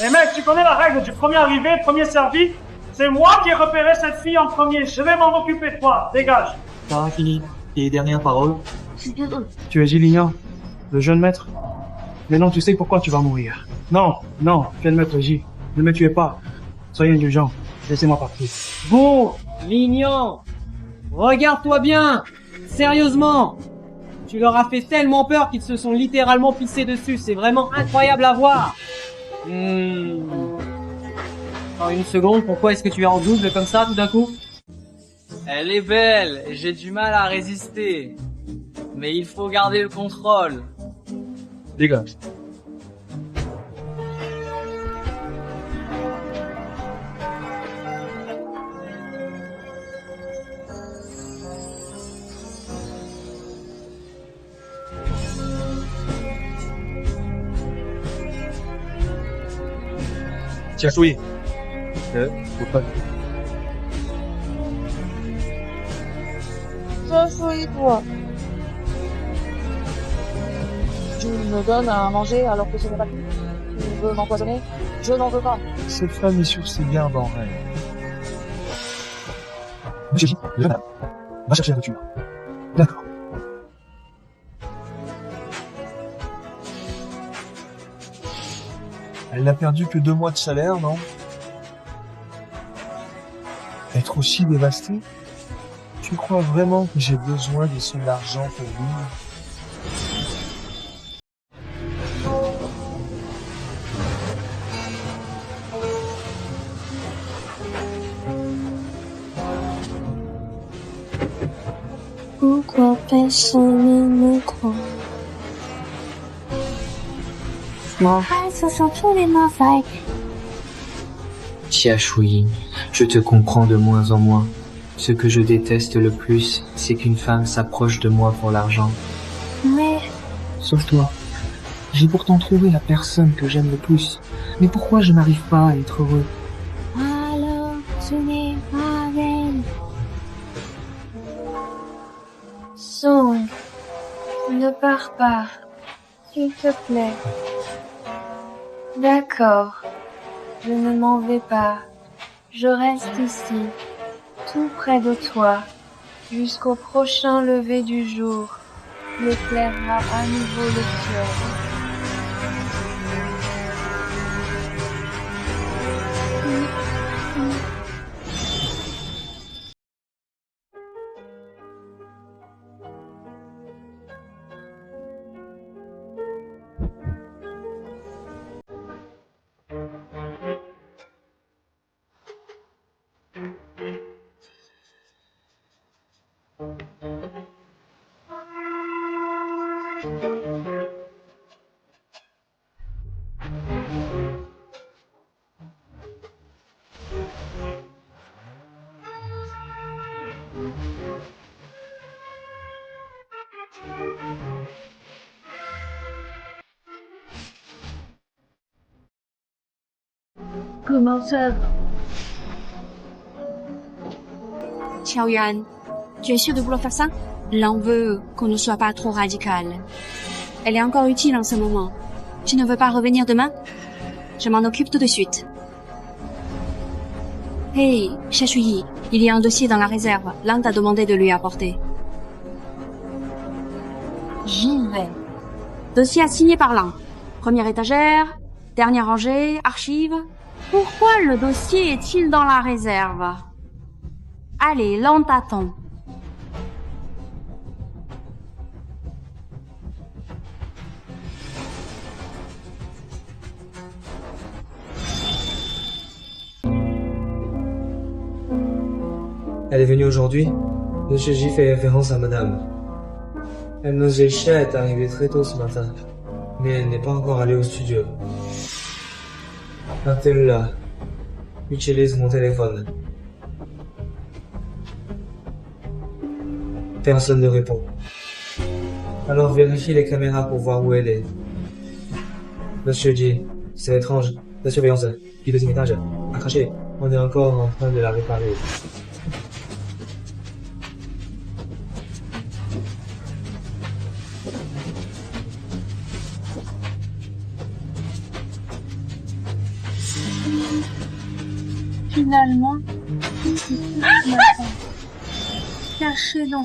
Eh mec, tu connais la règle du premier arrivé, premier servi? C'est moi qui ai repéré cette fille en premier. Je vais m'en occuper de toi. Dégage. Ça fini. Et dernière parole. Tu es Gilinian, le jeune maître. Maintenant tu sais pourquoi tu vas mourir. Non, non, jeune maître J. Ne me tuez pas. Soyez indulgents. Laissez-moi partir. Bon, Lignan, regarde-toi bien. Sérieusement. Tu leur as fait tellement peur qu'ils se sont littéralement pissés dessus. C'est vraiment incroyable à voir. Attends une seconde, pourquoi est-ce que tu es en double comme ça tout d'un coup? Elle est belle, et j'ai du mal à résister. Mais il faut garder le contrôle. Dégage. Tiens, Chouyi. Toi. Tu me donnes à manger alors que ce n'est pas tout. Tu veux m'empoisonner? Je n'en veux pas. Cette femme est sur ses gardes en rêve. Monsieur J, le jeune homme, va chercher la voiture. D'accord. Elle n'a perdu que 2 mois de salaire, non? Être aussi dévastée? Tu crois vraiment que j'ai besoin de son argent pour vivre? Pourquoi personne ne me croit? Ce sont tous les mauvais. Tia Shui, je te comprends de moins en moins. Ce que je déteste le plus, c'est qu'une femme s'approche de moi pour l'argent. Mais... Sauf toi. J'ai pourtant trouvé la personne que j'aime le plus. Mais pourquoi je n'arrive pas à être heureux? Alors, ce n'est pas elle. Song, ne pars pas. S'il te plaît. D'accord. Je ne m'en vais pas. Je reste ici, tout près de toi, jusqu'au prochain lever du jour, qui éclairera à nouveau le ciel. Comment ça va? Xiaoyuan, tu es sûr de vouloir faire ça? L'on veut qu'on ne soit pas trop radical. Elle est encore utile en ce moment. Tu ne veux pas revenir demain? Je m'en occupe tout de suite. Hey, Xiaoshuyi, il y a un dossier dans la réserve. L'un t'a demandé de lui apporter. J'y vais. Dossier assigné par l'un. Première étagère, dernière rangée, archives. Pourquoi le dossier est-il dans la réserve? Allez, l'un t'attend. Elle est venue aujourd'hui. Monsieur J fait référence à madame. Mademoiselle est arrivée très tôt ce matin, mais elle n'est pas encore allée au studio. Quand elle là, utilise mon téléphone. Personne ne répond. Alors vérifie les caméras pour voir où elle est. Monsieur J, c'est étrange. La surveillance du deuxième étage a craché. On est encore en train de la réparer. Finalement, caché dans...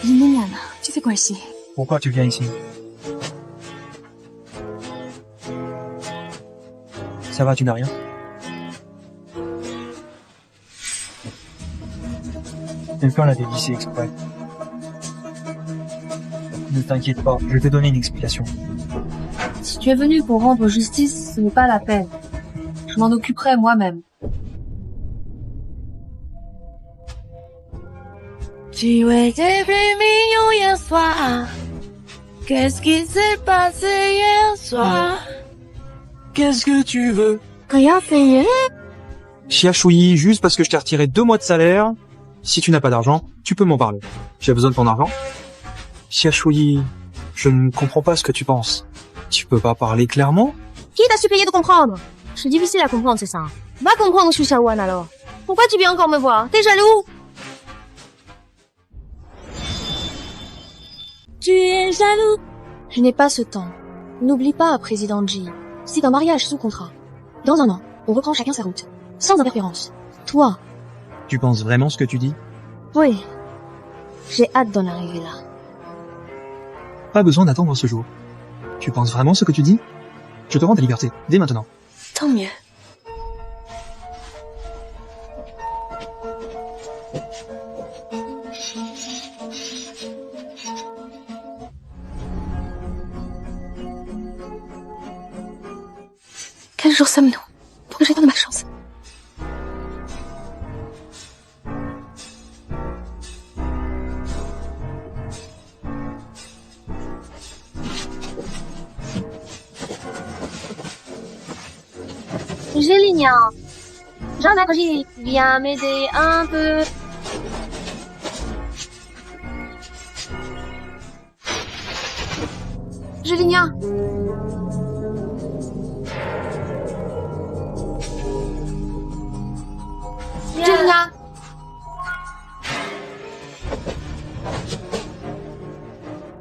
Liliane, tu fais quoi ici? Pourquoi tu viens ici? Ça va, tu n'as rien? Quelqu'un l'a dévissé exprès. Ne t'inquiète pas, je vais te donner une explication. Si tu es venu pour rendre justice, ce n'est pas la peine. Je m'en occuperai moi-même. Tu étais plus mignon hier soir. Qu'est-ce qui s'est passé hier soir? Qu'est-ce que tu veux? Rien fait. Xiaoshuyi, juste parce que je t'ai retiré 2 mois de salaire, si tu n'as pas d'argent, tu peux m'en parler. J'ai besoin de ton argent. Xiaoshuyi, je ne comprends pas ce que tu penses. Tu peux pas parler clairement? Qui t'a supplié de comprendre? C'est difficile à comprendre, c'est ça. Va comprendre Shu Xiaowan alors. Pourquoi tu viens encore me voir? T'es jaloux? Tu es jaloux? Je n'ai pas ce temps. N'oublie pas, Président Ji. C'est un mariage sous contrat. Dans un an, on reprend chacun sa route. Sans interférence. Toi. Tu penses vraiment ce que tu dis? Oui. J'ai hâte d'en arriver là. Pas besoin d'attendre ce jour. Tu penses vraiment ce que tu dis? Je te rends ta liberté, dès maintenant. Tant mieux. Quel jour sommes-nous? Pour que je donne ma chance. Gélinia, Jean-Jacques J, viens m'aider un peu. Gélinia. Gélinia.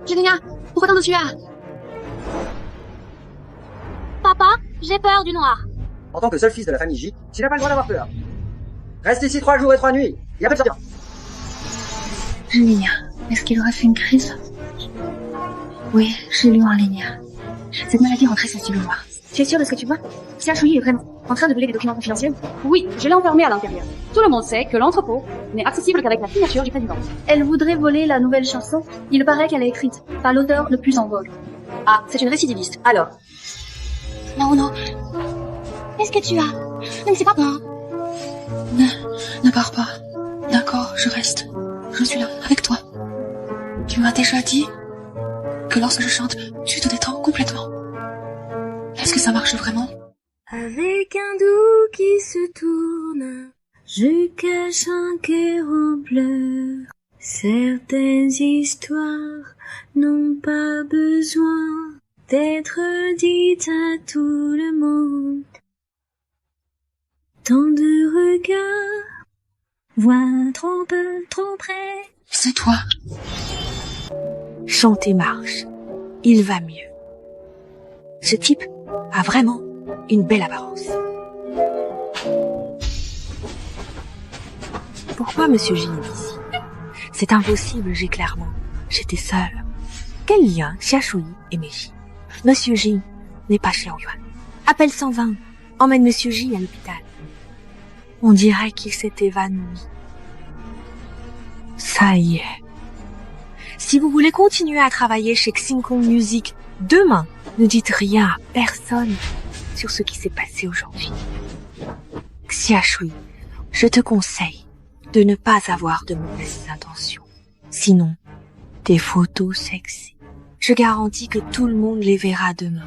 Gélinia, pourquoi t'en es-tu là? J'ai peur du noir. En tant que seul fils de la famille J, tu n'as pas le droit d'avoir peur. Reste ici 3 jours et 3 nuits. Il y a pas de sortir. Julia, est-ce qu'il aurait fait une crise? Oui, j'ai lu en ligne. Cette maladie rend très sensible au noir. Tu es sûr de ce que tu vois? Xia Shuyi est vraiment en train de voler des documents confidentiels? Oui, je l'ai enfermée à l'intérieur. Tout le monde sait que l'entrepôt n'est accessible qu'avec la signature du président. Elle voudrait voler la nouvelle chanson. Il paraît qu'elle est écrite par l'auteur le plus en vogue. Ah, c'est une récidiviste. Alors. Non, non. Qu'est-ce que tu as? Ne me fais pas peur. Ne pars pas. D'accord, je reste. Je suis là, avec toi. Tu m'as déjà dit que lorsque je chante, tu te détends complètement. Est-ce que ça marche vraiment? Avec un doux qui se tourne, je cache un cœur en pleurs. Certaines histoires n'ont pas besoin d'être dites à tout le monde. Tant de regards voient trop peu, trop près. C'est toi. Chanter marche. Il va mieux. Ce type a vraiment une belle apparence. Pourquoi Monsieur J est ici? C'est impossible, j'ai clairement. J'étais seule. Quel lien Xia Shuyi et Meiji? Monsieur J n'est pas Xiao Yuan. Appelle 120. Emmène Monsieur J à l'hôpital. On dirait qu'il s'est évanoui. Ça y est. Si vous voulez continuer à travailler chez Xingkong Music demain, ne dites rien à personne sur ce qui s'est passé aujourd'hui. Xia Shuyi, je te conseille de ne pas avoir de mauvaises intentions. Sinon, tes photos sexy, je garantis que tout le monde les verra demain.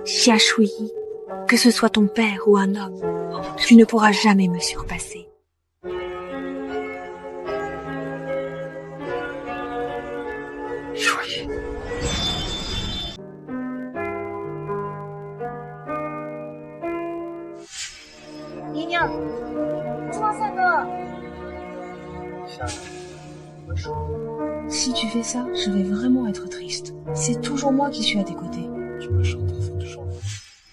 Xia Shuyi, que ce soit ton père ou un homme, tu ne pourras jamais me surpasser. Shuyi. Nina, comment ça va? Si tu fais ça, je vais vraiment être triste. C'est toujours moi qui suis à tes côtés. Tu me chantes, faut que tu chantes.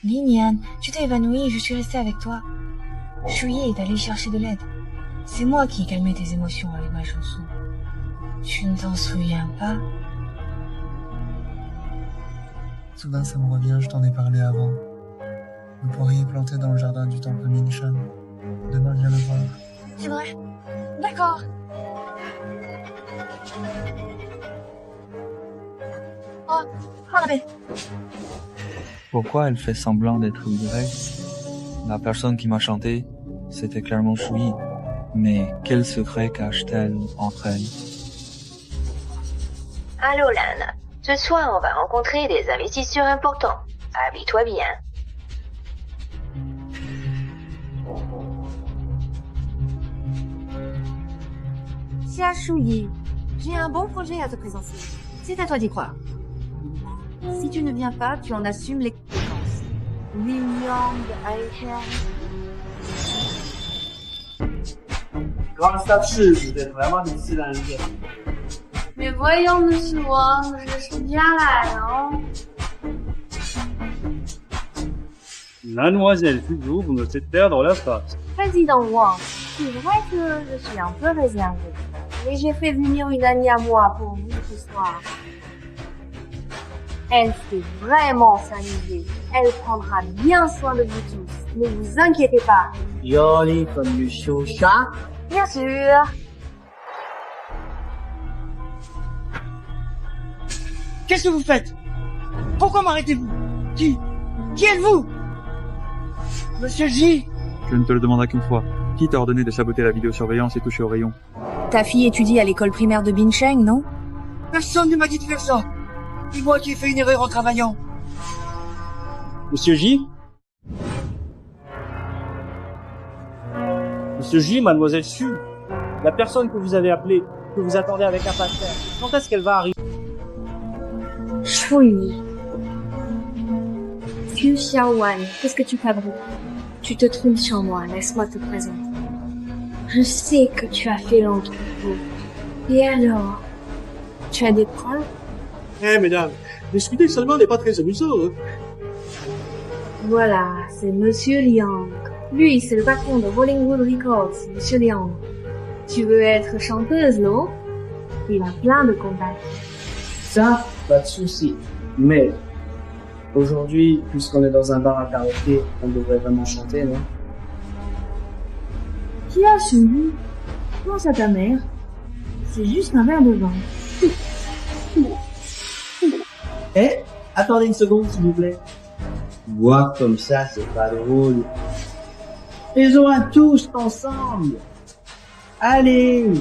Linian, tu t'es évanouie et je suis restée avec toi. Shuyi est allé chercher de l'aide. C'est moi qui ai calmé tes émotions avec ma chanson. Tu ne t'en souviens pas? Soudain, ça me revient, je t'en ai parlé avant. Le poirier est planté dans le jardin du temple Mingshan. Demain, viens le voir. C'est vrai. D'accord. Oh, la belle. Pourquoi elle fait semblant d'être Y? La personne qui m'a chanté, c'était clairement Shuyi. Mais quel secret cache-t-elle entre elles? Allô Lana, ce soir on va rencontrer des investisseurs importants. Habille-toi bien. Xia Shuyi, j'ai un bon projet à te présenter. C'est à toi d'y croire. Si tu ne viens pas, tu en assumes les conséquences. Lin Yang, Aihen. Grand staff 是不是 vraiment 你自然一点 Mais voyons, monsieur Wang, je suis bien là, non? Mademoiselle, toujours, vous me faites perdre la face. Président Wang, c'est vrai que je suis un peu réservée. Mais j'ai fait venir une amie à moi pour vous ce soir. Elle fait vraiment s'amuser. Elle prendra bien soin de vous tous. Ne vous inquiétez pas. Yoli comme du choucha. Bien sûr. Qu'est-ce que vous faites? Pourquoi m'arrêtez-vous? Qui êtes-vous? Monsieur J? Je ne te le demande qu'une fois. Qui t'a ordonné de saboter la vidéosurveillance et toucher au rayon? Ta fille étudie à l'école primaire de Bincheng, non? Personne ne m'a dit de faire ça. C'est moi qui ai fait une erreur en travaillant. Monsieur J? Monsieur J, mademoiselle Su, la personne que vous avez appelée, que vous attendez avec impatience, quand est-ce qu'elle va arriver? Shuyi. Q Xiaowan, qu'est-ce que tu fabriques? Tu te trompes sur moi, laisse-moi te présenter. Je sais que tu as fait l'entrepôt. Et alors? Tu as des preuves? Eh, mesdames, discuter seulement n'est pas très amusant, hein. Voilà, c'est Monsieur Liang. Lui, c'est le patron de Hollywood Records, Monsieur Liang. Tu veux être chanteuse, non? Il a plein de contacts. Ça, pas de souci. Mais, aujourd'hui, puisqu'on est dans un bar à karaoké, on devrait vraiment chanter, non? Qui a suivi? Pense à ta mère. C'est juste un verre de vin. Eh, attendez une seconde, s'il vous plaît. Boire comme ça, c'est pas drôle. Faisons un toast ensemble. Allez.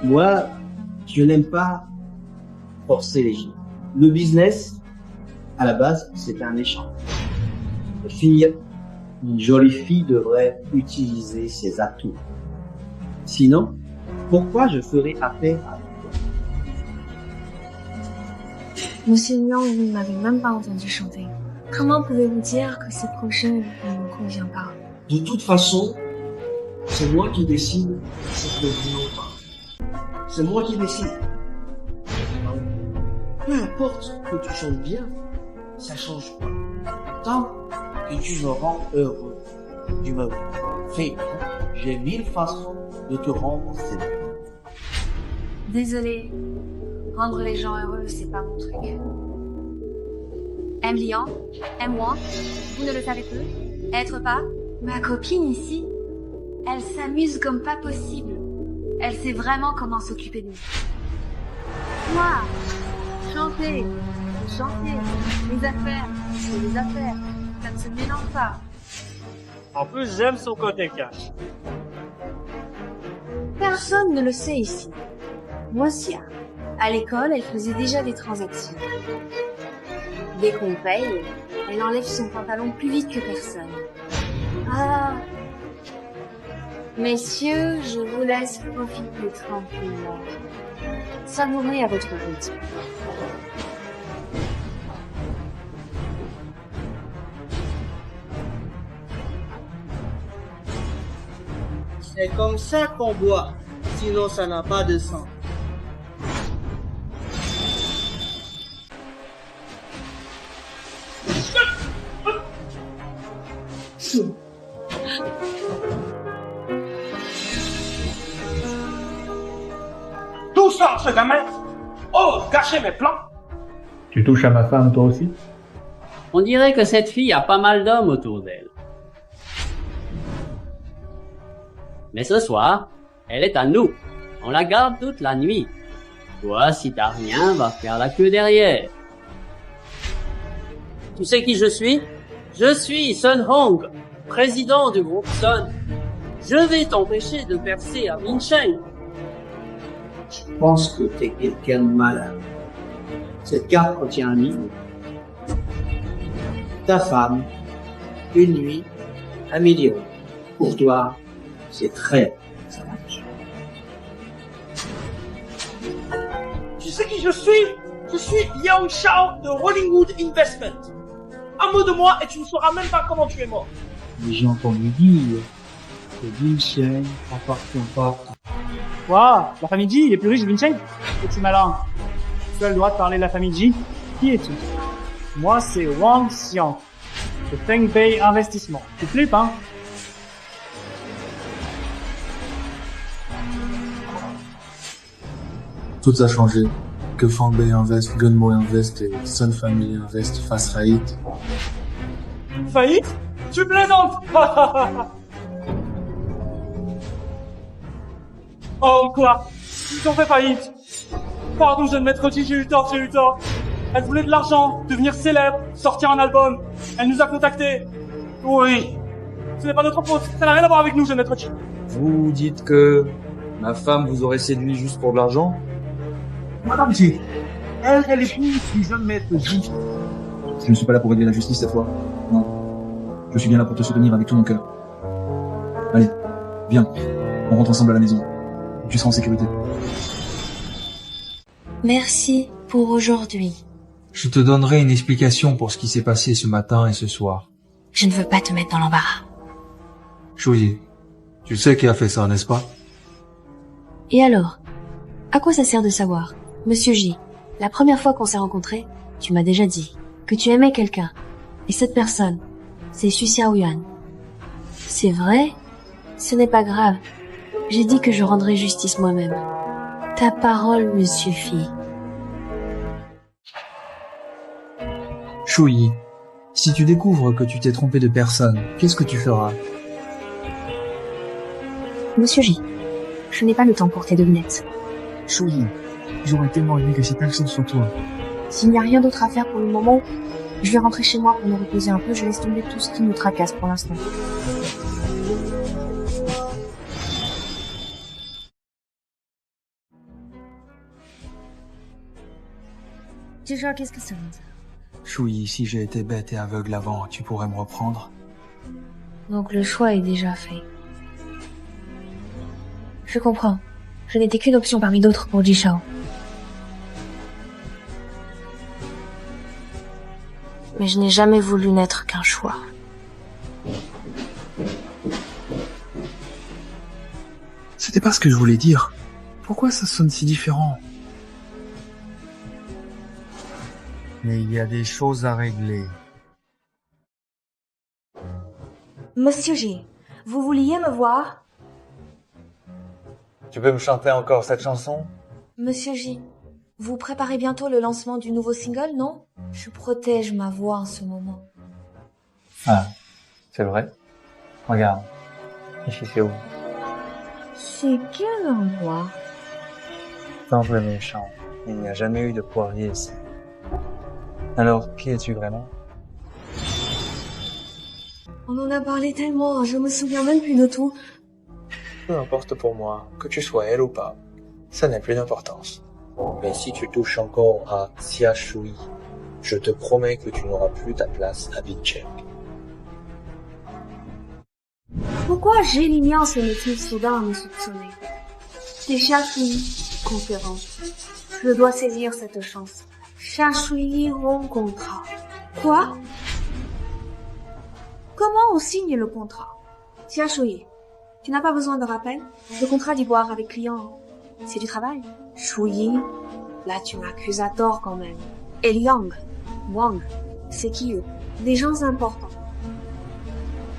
Moi, je n'aime pas forcer les gens. Le business, à la base, c'est un échange. Une jolie fille devrait utiliser ses atouts. Sinon, pourquoi je ferais appel à toi? Monsieur Liang, vous ne m'avez même pas entendu chanter. Comment pouvez-vous dire que ce projet ne me convient pas? De toute façon, c'est moi qui décide si je le dis ou pas. C'est moi qui décide. Peu importe que tu chantes bien, ça change pas. Tant que tu me rends heureux, tu me fais. J'ai 1000 façons de te rendre célèbre. Désolée. Rendre les gens heureux, c'est pas mon truc. Aime Liang, aime moi, vous ne le savez plus, être pas. Ma copine ici, elle s'amuse comme pas possible. Elle sait vraiment comment s'occuper de nous. Moi, chanter, les affaires, c'est les affaires, ça ne se mélange pas. En plus, j'aime son côté cash. Personne ne le sait ici. Moi, si. À l'école, elle faisait déjà des transactions. Dès qu'on paye, elle enlève son pantalon plus vite que personne. Ah. Messieurs, je vous laisse profiter tranquillement. Savourez à votre rythme. C'est comme ça qu'on boit, sinon ça n'a pas de sens. Tout ça, ce gamin! Oh, gâcher mes plans! Tu touches à ma femme, toi aussi? On dirait que cette fille a pas mal d'hommes autour d'elle. Mais ce soir, elle est à nous. On la garde toute la nuit. Toi, si t'as rien, va faire la queue derrière. Tu sais qui je suis? Je suis Sun Hong, président du groupe Sun. Je vais t'empêcher de percer à Mincheng. Je pense que t'es quelqu'un de malade. Cette carte contient un livre. Ta femme, une nuit, 1 million. Pour toi, c'est très sage. Tu sais qui je suis? Je suis Yang Shao de Hollywood Investment. Un mot de moi et tu ne sauras même pas comment tu es mort. Mais j'ai entendu dire que Mincheng appartient pas. Quoi? La famille Ji, il est plus riche que Vincennes? Petit malin. Tu as le droit de parler de la famille Ji? Qui es-tu? Moi, c'est Wang Xiang, de Feng Bei Investissement. Tu flippes, hein? Tout a changé. Que Fanbei Invest, Gunmo Invest et Sun Family Invest fassent faillite. Faillite? Tu plaisantes! Oh, quoi? Ils ont fait faillite. Pardon, jeune maître Ji, j'ai eu tort. Elle voulait de l'argent, devenir célèbre, sortir un album. Elle nous a contactés. Oui. Ce n'est pas notre faute. Ça n'a rien à voir avec nous, jeune maître Ji. Vous dites que ma femme vous aurait séduit juste pour de l'argent? Madame Ji, elle est plus jeune maître Ji. Je ne suis pas là pour régler la justice cette fois. Non. Je suis bien là pour te soutenir avec tout mon cœur. Allez, viens. On rentre ensemble à la maison. Tu seras en sécurité. Merci pour aujourd'hui. Je te donnerai une explication pour ce qui s'est passé ce matin et ce soir. Je ne veux pas te mettre dans l'embarras. Shuyi, tu sais qui a fait ça, n'est-ce pas? Et alors? À quoi ça sert de savoir? Monsieur J, la première fois qu'on s'est rencontrés, tu m'as déjà dit que tu aimais quelqu'un. Et cette personne, c'est Xu Xiaoyuan. C'est vrai? Ce n'est pas grave. J'ai dit que je rendrai justice moi-même. Ta parole me suffit. Shuyi, si tu découvres que tu t'es trompé de personne, qu'est-ce que tu feras? Monsieur J, je n'ai pas le temps pour tes devinettes. Shuyi, j'aurais tellement aimé que cette action sur toi. S'il n'y a rien d'autre à faire pour le moment, je vais rentrer chez moi pour me reposer un peu. Je laisse tomber tout ce qui me tracasse pour l'instant. Déjà, qu'est-ce que ça veut dire? Shuyi, si j'ai été bête et aveugle avant, tu pourrais me reprendre? Donc le choix est déjà fait. Je comprends. Je n'étais qu'une option parmi d'autres pour Jishao. Mais je n'ai jamais voulu n'être qu'un choix. C'était pas ce que je voulais dire. Pourquoi ça sonne si différent? Mais il y a des choses à régler. Monsieur J, vous vouliez me voir? Tu peux me chanter encore cette chanson? Monsieur J, vous préparez bientôt le lancement du nouveau single, non? Je protège ma voix en ce moment. Ah, c'est vrai? Regarde. Ici c'est où? C'est quel endroit? Temple méchant. Il n'y a jamais eu de poirier ici. Alors, qui es-tu vraiment? On en a parlé tellement, je me souviens même plus de tout. Peu importe pour moi, que tu sois elle ou pas, ça n'a plus d'importance. Mais si tu touches encore à Xia Shuyi, je te promets que tu n'auras plus ta place à Big Check. Pourquoi Gélinia se met-il soudain à me soupçonner? C'est Xiaoyi, conférence. Je dois saisir cette chance. Xiaoyi rompt contrat. Quoi? Comment on signe le contrat? Xiaoyi, tu n'as pas besoin de rappel? Le contrat d'ivoire avec client, c'est du travail. Shuyi, là tu m'accuses à tort quand même. Et Liang, Wang, c'est qui eux? Des gens importants.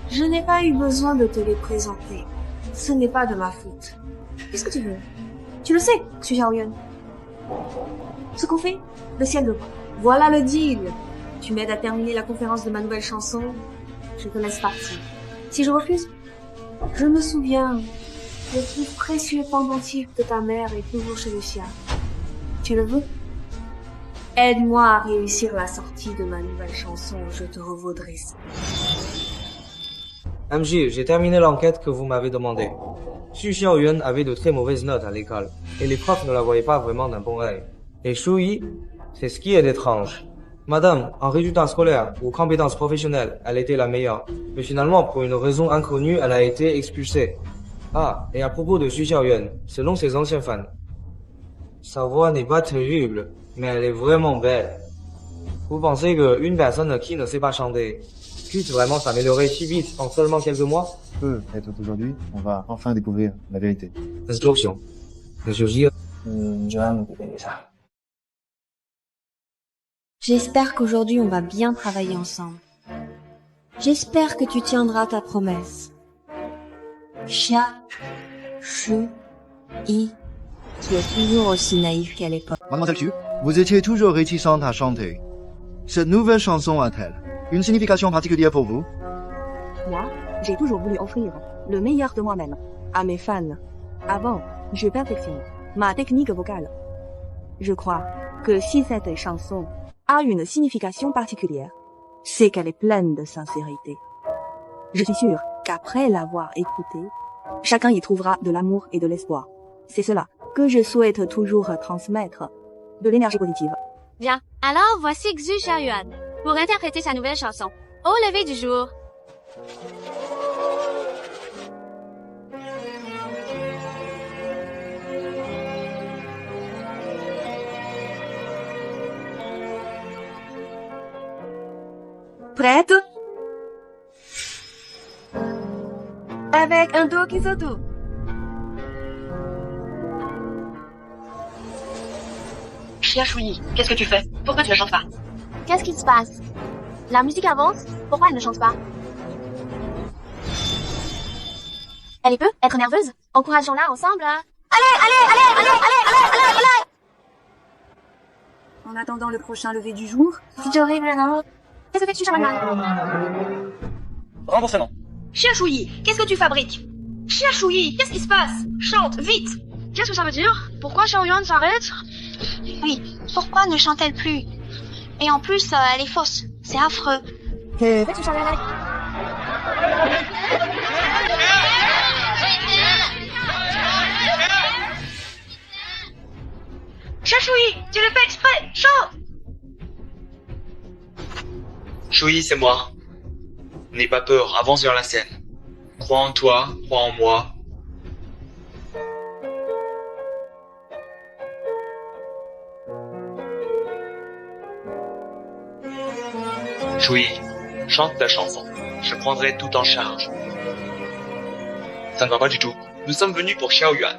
Je n'ai pas eu besoin de te les présenter. Ce n'est pas de ma faute. Qu'est-ce que tu veux? Tu le sais, Xu Xiaoyuan. Ce qu'on fait, le ciel le voit. Voilà le deal. Tu m'aides à terminer la conférence de ma nouvelle chanson. Je te laisse partir. Si je refuse, je me souviens, le plus précieux pendentif de ta mère est toujours chez Lucia. Tu le veux? Aide-moi à réussir la sortie de ma nouvelle chanson, je te revaudrai ça. MJ, j'ai terminé l'enquête que vous m'avez demandé. Xu Xiaoyuan avait de très mauvaises notes à l'école, et les profs ne la voyaient pas vraiment d'un bon œil. Et Shuyi, c'est ce qui est étrange. Madame, en résultats scolaires ou compétences professionnelles, elle était la meilleure. Mais finalement, pour une raison inconnue, elle a été expulsée. Ah, et à propos de Xu Xiaoyuan, selon ses anciens fans, sa voix n'est pas terrible, mais elle est vraiment belle. Vous pensez qu'une personne qui ne sait pas chanter puisse vraiment s'améliorer si vite en seulement quelques mois? Peut-être aujourd'hui, on va enfin découvrir la vérité. J'espère qu'aujourd'hui on va bien travailler ensemble. J'espère que tu tiendras ta promesse. Xia, Shu, Yi, qui est toujours aussi naïf qu'à l'époque. Mademoiselle Xu, vous étiez toujours réticente à chanter. Cette nouvelle chanson a-t-elle une signification particulière pour vous? Moi, j'ai toujours voulu offrir le meilleur de moi-même à mes fans. Avant, je perfectionne ma technique vocale. Je crois que si cette chanson a une signification particulière, c'est qu'elle est pleine de sincérité. Je suis sûre qu'après l'avoir écoutée, chacun y trouvera de l'amour et de l'espoir. C'est cela que je souhaite toujours transmettre, de l'énergie positive. Bien, alors voici Xu Xiaoyuan pour interpréter sa nouvelle chanson, Au lever du jour. Prête? Avec un dos qui s'auto. Chiachoui, qu'est-ce que tu fais? Pourquoi tu ne chantes pas? Qu'est-ce qui se passe? La musique avance, pourquoi elle ne chante pas? Elle peut être nerveuse? Encourageons-la ensemble. Allez! En attendant le prochain lever du jour. C'est horrible, non? Qu'est-ce que tu Shaoyuan? Remboursement. Chiachoui, qu'est-ce que tu fabriques? Chiachoui, qu'est-ce qui se passe? Chante, vite! Qu'est-ce que ça veut dire? Pourquoi Shaoyuan s'arrête? Oui, pourquoi ne chante-t-elle plus? Et en plus, elle est fausse. C'est affreux. Fais-tu Shaoyuan? Chiachoui, tu le fais exprès, chante! Choui, c'est moi. N'aie pas peur, avance vers la scène. Crois en toi, crois en moi. Choui, chante ta chanson. Je prendrai tout en charge. Ça ne va pas du tout. Nous sommes venus pour Xiaoyuan.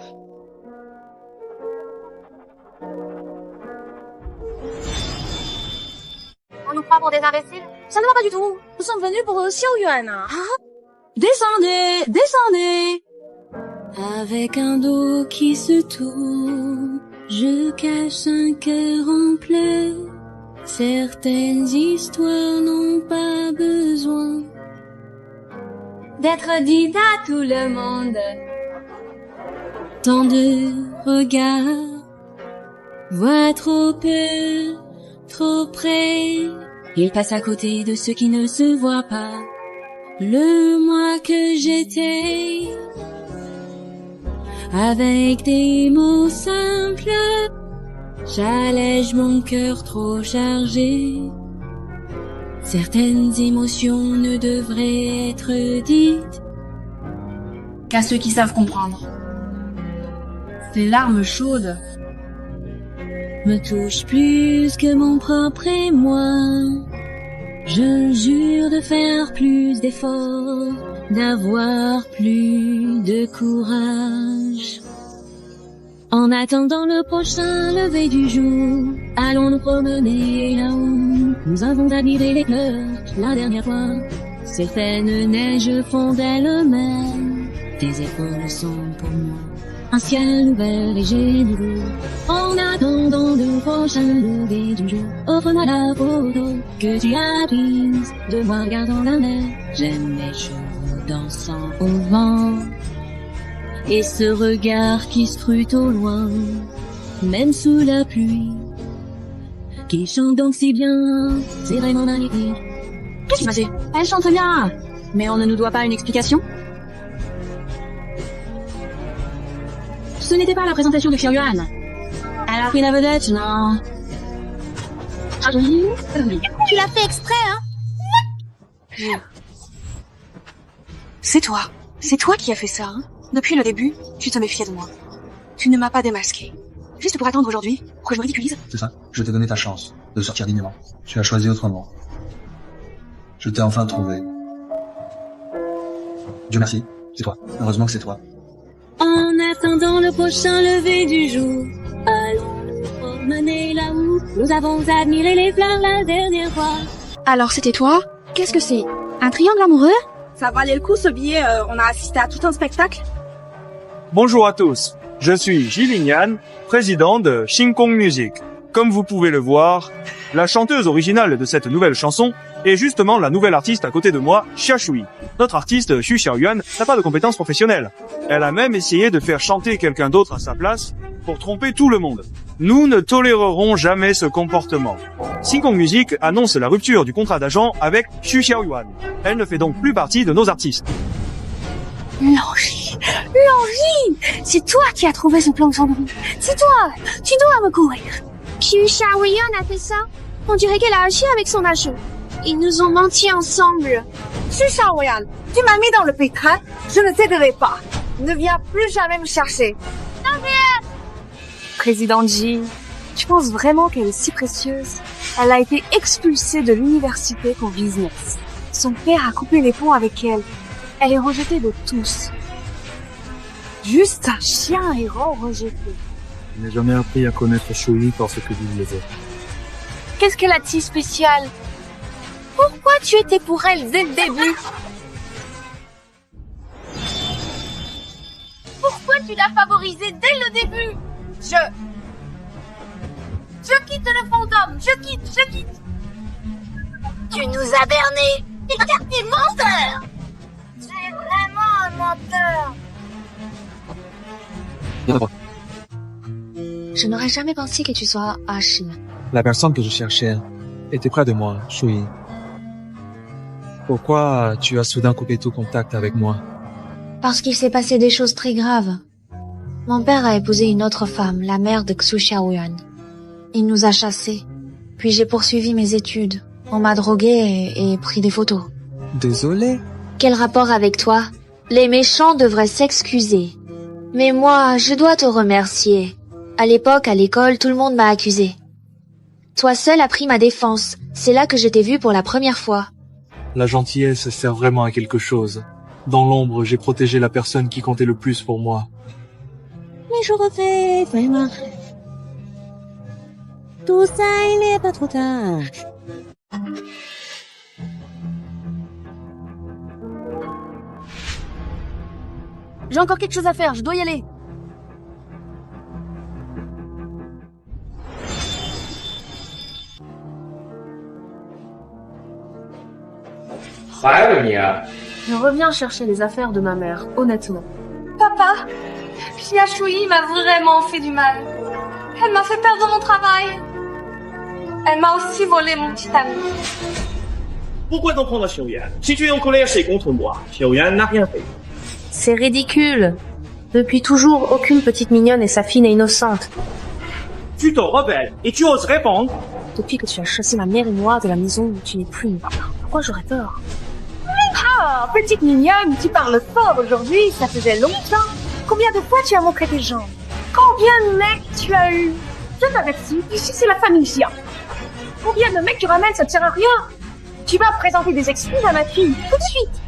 On nous prend pour des imbéciles? Ça ne va pas du tout. Nous sommes venus pour Xiaoyuan. Descendez, descendez. Avec un dos qui se tourne, je cache un cœur en pleurs. Certaines histoires n'ont pas besoin d'être dites à tout le monde. Tant de regards voient trop peu, trop près. Ils passent à côté de ceux qui ne se voient pas. Le moi que j'étais, avec des mots simples, j'allège mon cœur trop chargé. Certaines émotions ne devraient être dites Qu'à ceux qui savent comprendre. Ces larmes chaudes me touchent plus que mon propre émoi. Je jure de faire plus d'efforts, d'avoir plus de courage. En attendant le prochain lever du jour, allons nous promener là-haut. Nous avons admiré les fleurs la dernière fois. Certaines neiges font d'elles-mêmes. Tes épaules sont pour moi un ciel ouvert et généreux. En attendant le prochain lever du jour, offre-moi la photo que tu as prise de moi regardant la mer. J'aime les cheveux dansant au vent et ce regard qui scrute au loin, même sous la pluie, qui chante donc si bien, c'est vraiment magnifique. Qu'est-ce qui s'est passé? Elle chante bien, mais on ne nous doit pas une explication? Ce n'était pas la présentation de Xiaoyuan. Elle a pris la vedette, non? Tu l'as fait exprès, hein? C'est toi qui as fait ça, hein? Depuis le début, tu te méfiais de moi. Tu ne m'as pas démasqué. Juste pour attendre aujourd'hui, pour que je me ridiculise. C'est ça. Je t'ai donné ta chance de sortir dignement. Tu as choisi autrement. Je t'ai enfin trouvé. Dieu merci, c'est toi. Heureusement que c'est toi. En attendant le prochain lever du jour, allons nous promener là-haut. Nous avons admiré les fleurs la dernière fois. Alors c'était toi? Qu'est-ce que c'est? Un triangle amoureux? Ça valait le coup ce billet, on a assisté à tout un spectacle. Bonjour à tous, je suis Jilin, président de Shinkong Music. Comme vous pouvez le voir, la chanteuse originale de cette nouvelle chanson est justement la nouvelle artiste à côté de moi, Xiaoyuan. Notre artiste, Xu Xiaoyuan, n'a pas de compétences professionnelles. Elle a même essayé de faire chanter quelqu'un d'autre à sa place pour tromper tout le monde. Nous ne tolérerons jamais ce comportement. Shinkong Music annonce la rupture du contrat d'agent avec Xu Xiaoyuan. Elle ne fait donc plus partie de nos artistes. L'Angie! C'est toi qui as trouvé ce plan de cendron. C'est toi! Tu dois me courir. Xu Xiaoyuan a fait ça? On dirait qu'elle a agi avec son agent. Ils nous ont menti ensemble. Xu Xiaoyuan, tu m'as mis dans le pétrin. Je ne t'aiderai pas. Ne viens plus jamais me chercher. Président Ji, tu penses vraiment qu'elle est si précieuse? Elle a été expulsée de l'université pour business. Son père a coupé les ponts avec elle. Elle est rejetée de tous. Juste un chien errant rejeté. Je n'ai jamais appris à connaître Shui par ce que disent les autres. Qu'est-ce qu'elle a de si spécial? Pourquoi tu étais pour elle dès le début? Pourquoi tu l'as favorisée dès le début? Je quitte le fandom, je quitte. Tu nous as bernés. T'es menteur. Tu es vraiment un menteur. Je n'aurais jamais pensé que tu sois Hashi. La personne que je cherchais était près de moi, Shui. Pourquoi tu as soudain coupé tout contact avec moi? Parce qu'il s'est passé des choses très graves. Mon père a épousé une autre femme, la mère de Xu Xiaoyuan. Il nous a chassés. Puis j'ai poursuivi mes études. On m'a drogué et pris des photos. Désolé. Quel rapport avec toi? Les méchants devraient s'excuser. Mais moi, je dois te remercier. À l'époque, à l'école, tout le monde m'a accusé. Toi seul as pris ma défense. C'est là que je t'ai vu pour la première fois. La gentillesse sert vraiment à quelque chose. Dans l'ombre, j'ai protégé la personne qui comptait le plus pour moi. Mais je refais vraiment. Tout ça, il n'est pas trop tard. J'ai encore quelque chose à faire, je dois y aller. Je reviens chercher les affaires de ma mère, honnêtement. Papa, Xia Shui m'a vraiment fait du mal. Elle m'a fait perdre mon travail. Elle m'a aussi volé mon petit ami. Pourquoi t'en prendre à Xiaoyan? Si tu es en colère, c'est contre moi. Xiaoyan n'a rien fait. C'est ridicule. Depuis toujours, aucune petite mignonne et sa fille n'est innocente. Tu te rebelles et tu oses répondre. Depuis que tu as chassé ma mère et moi de la maison, tu n'es plus une part. Pourquoi j'aurais peur? Ah, petite mignonne, tu parles fort aujourd'hui, ça faisait longtemps. Combien de fois tu as montré tes jambes? Combien de mecs tu as eu? Je t'avertis, ici c'est la famille Xia. Combien de mecs tu ramènes, ça ne sert à rien. Tu vas présenter des excuses à ma fille, tout de suite.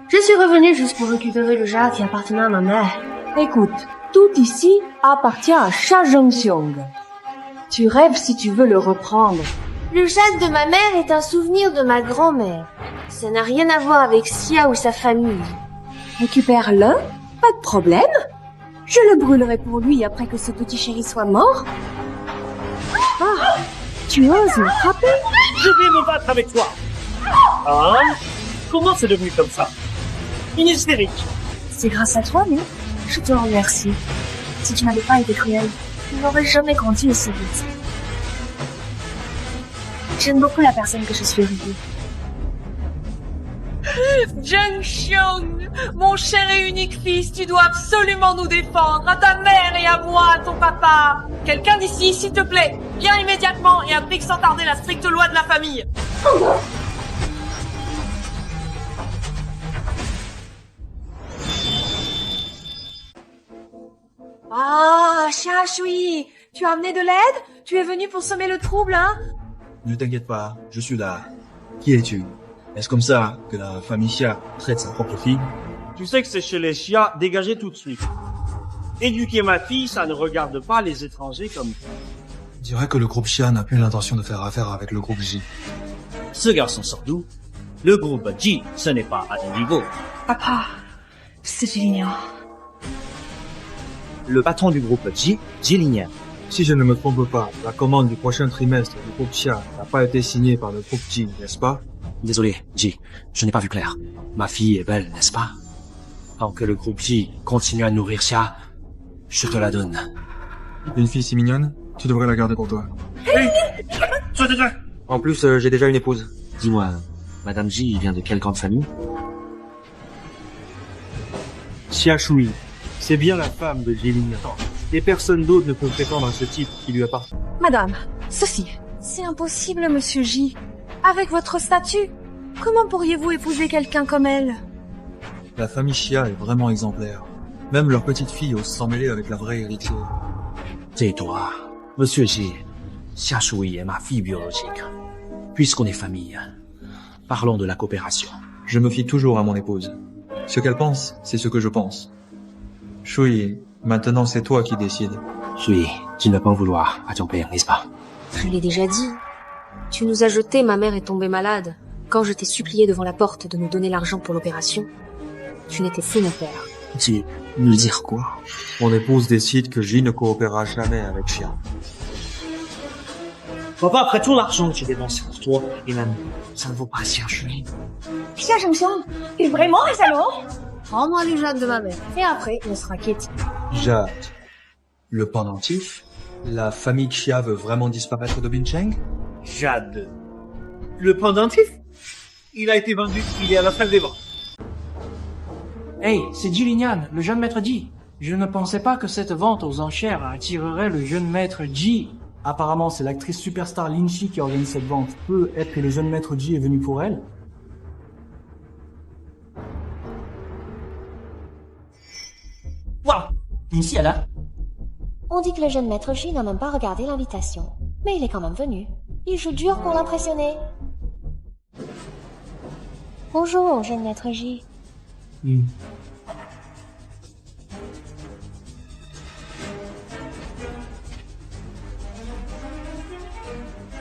Je suis revenue juste pour récupérer le jade qui appartenait à ma mère. Écoute, tout ici appartient à Sha Zhongxiong. Tu rêves si tu veux le reprendre. Le jade de ma mère est un souvenir de ma grand-mère. Ça n'a rien à voir avec Xia ou sa famille. Récupère-le, pas de problème. Je le brûlerai pour lui après que ce petit chéri soit mort. Ah, tu oses me frapper? Je vais me battre avec toi. Ah, comment c'est devenu comme ça? Une hystérique. C'est grâce à toi, mais je te remercie. Si tu n'avais pas été cruel, tu n'aurais jamais grandi aussi vite. J'aime beaucoup la personne que je suis aujourd'hui. Zhongxiong, mon cher et unique fils, tu dois absolument nous défendre, à ta mère et à moi, à ton papa. Quelqu'un d'ici, s'il te plaît, viens immédiatement et applique sans tarder la stricte loi de la famille. Ah, Xia Shui, tu as amené de l'aide? Tu es venu pour semer le trouble, hein? Ne t'inquiète pas, je suis là. Qui es-tu? Est-ce comme ça que la famille Xia traite sa propre fille? Tu sais que c'est chez les Xia, dégagez tout de suite. Éduquer ma fille, ça ne regarde pas les étrangers comme toi. Je dirais que le groupe Xia n'a plus l'intention de faire affaire avec le groupe J. Ce garçon sort d'où? Le groupe J, ce n'est pas à ton niveau. Papa, c'est génial. Le patron du groupe J, Jilinian. Si je ne me trompe pas, la commande du prochain trimestre du groupe Xia n'a pas été signée par le groupe J, n'est-ce pas? Désolé, J, je n'ai pas vu clair. Ma fille est belle, n'est-ce pas? Tant que le groupe J continue à nourrir Xia, je te la donne. Une fille si mignonne, tu devrais la garder pour toi. En plus, j'ai déjà une épouse. Dis-moi, Madame J vient de quelle grande famille? Xia Shui, c'est bien la femme de Jilinian. Et personne d'autre ne peut prétendre à ce titre qui lui appartient. Madame, ceci. C'est impossible, monsieur J. Avec votre statut, comment pourriez-vous épouser quelqu'un comme elle? La famille Xia est vraiment exemplaire. Même leur petite fille ose s'en mêler avec la vraie héritière. Tais-toi. Monsieur J, Xia Shui est ma fille biologique. Puisqu'on est famille, parlons de la coopération. Je me fie toujours à mon épouse. Ce qu'elle pense, c'est ce que je pense. Shui, maintenant c'est toi qui décides. Shui, tu ne peux pas en vouloir à ton père, n'est-ce pas? Je l'ai déjà dit. Tu nous as jetés, ma mère est tombée malade. Quand je t'ai supplié devant la porte de nous donner l'argent pour l'opération, tu n'étais plus mon père. Tu nous dire quoi? Mon épouse décide que J ne coopérera jamais avec Xia. Papa, après tout l'argent que j'ai dépensé pour toi, et même, ça ne vaut pas si Shui. Xia Zhengxiang, t'es vraiment un salaud? Rends-moi les jades de ma mère, et après, on sera quitte. Jade. Le pendentif? La famille Xia veut vraiment disparaître de Bincheng? Jade. Le pendentif? Il a été vendu, il est à la fin des ventes. Hey, c'est Ji Linian, le jeune maître Ji. Je ne pensais pas que cette vente aux enchères attirerait le jeune maître Ji. Apparemment, c'est l'actrice superstar Lin Chi qui organise cette vente. Peut-être que le jeune maître Ji est venu pour elle. Waouh, Lin Chi est là. On dit que le jeune maître J n'a même pas regardé l'invitation. Mais il est quand même venu. Il joue dur pour l'impressionner. Bonjour, jeune maître J.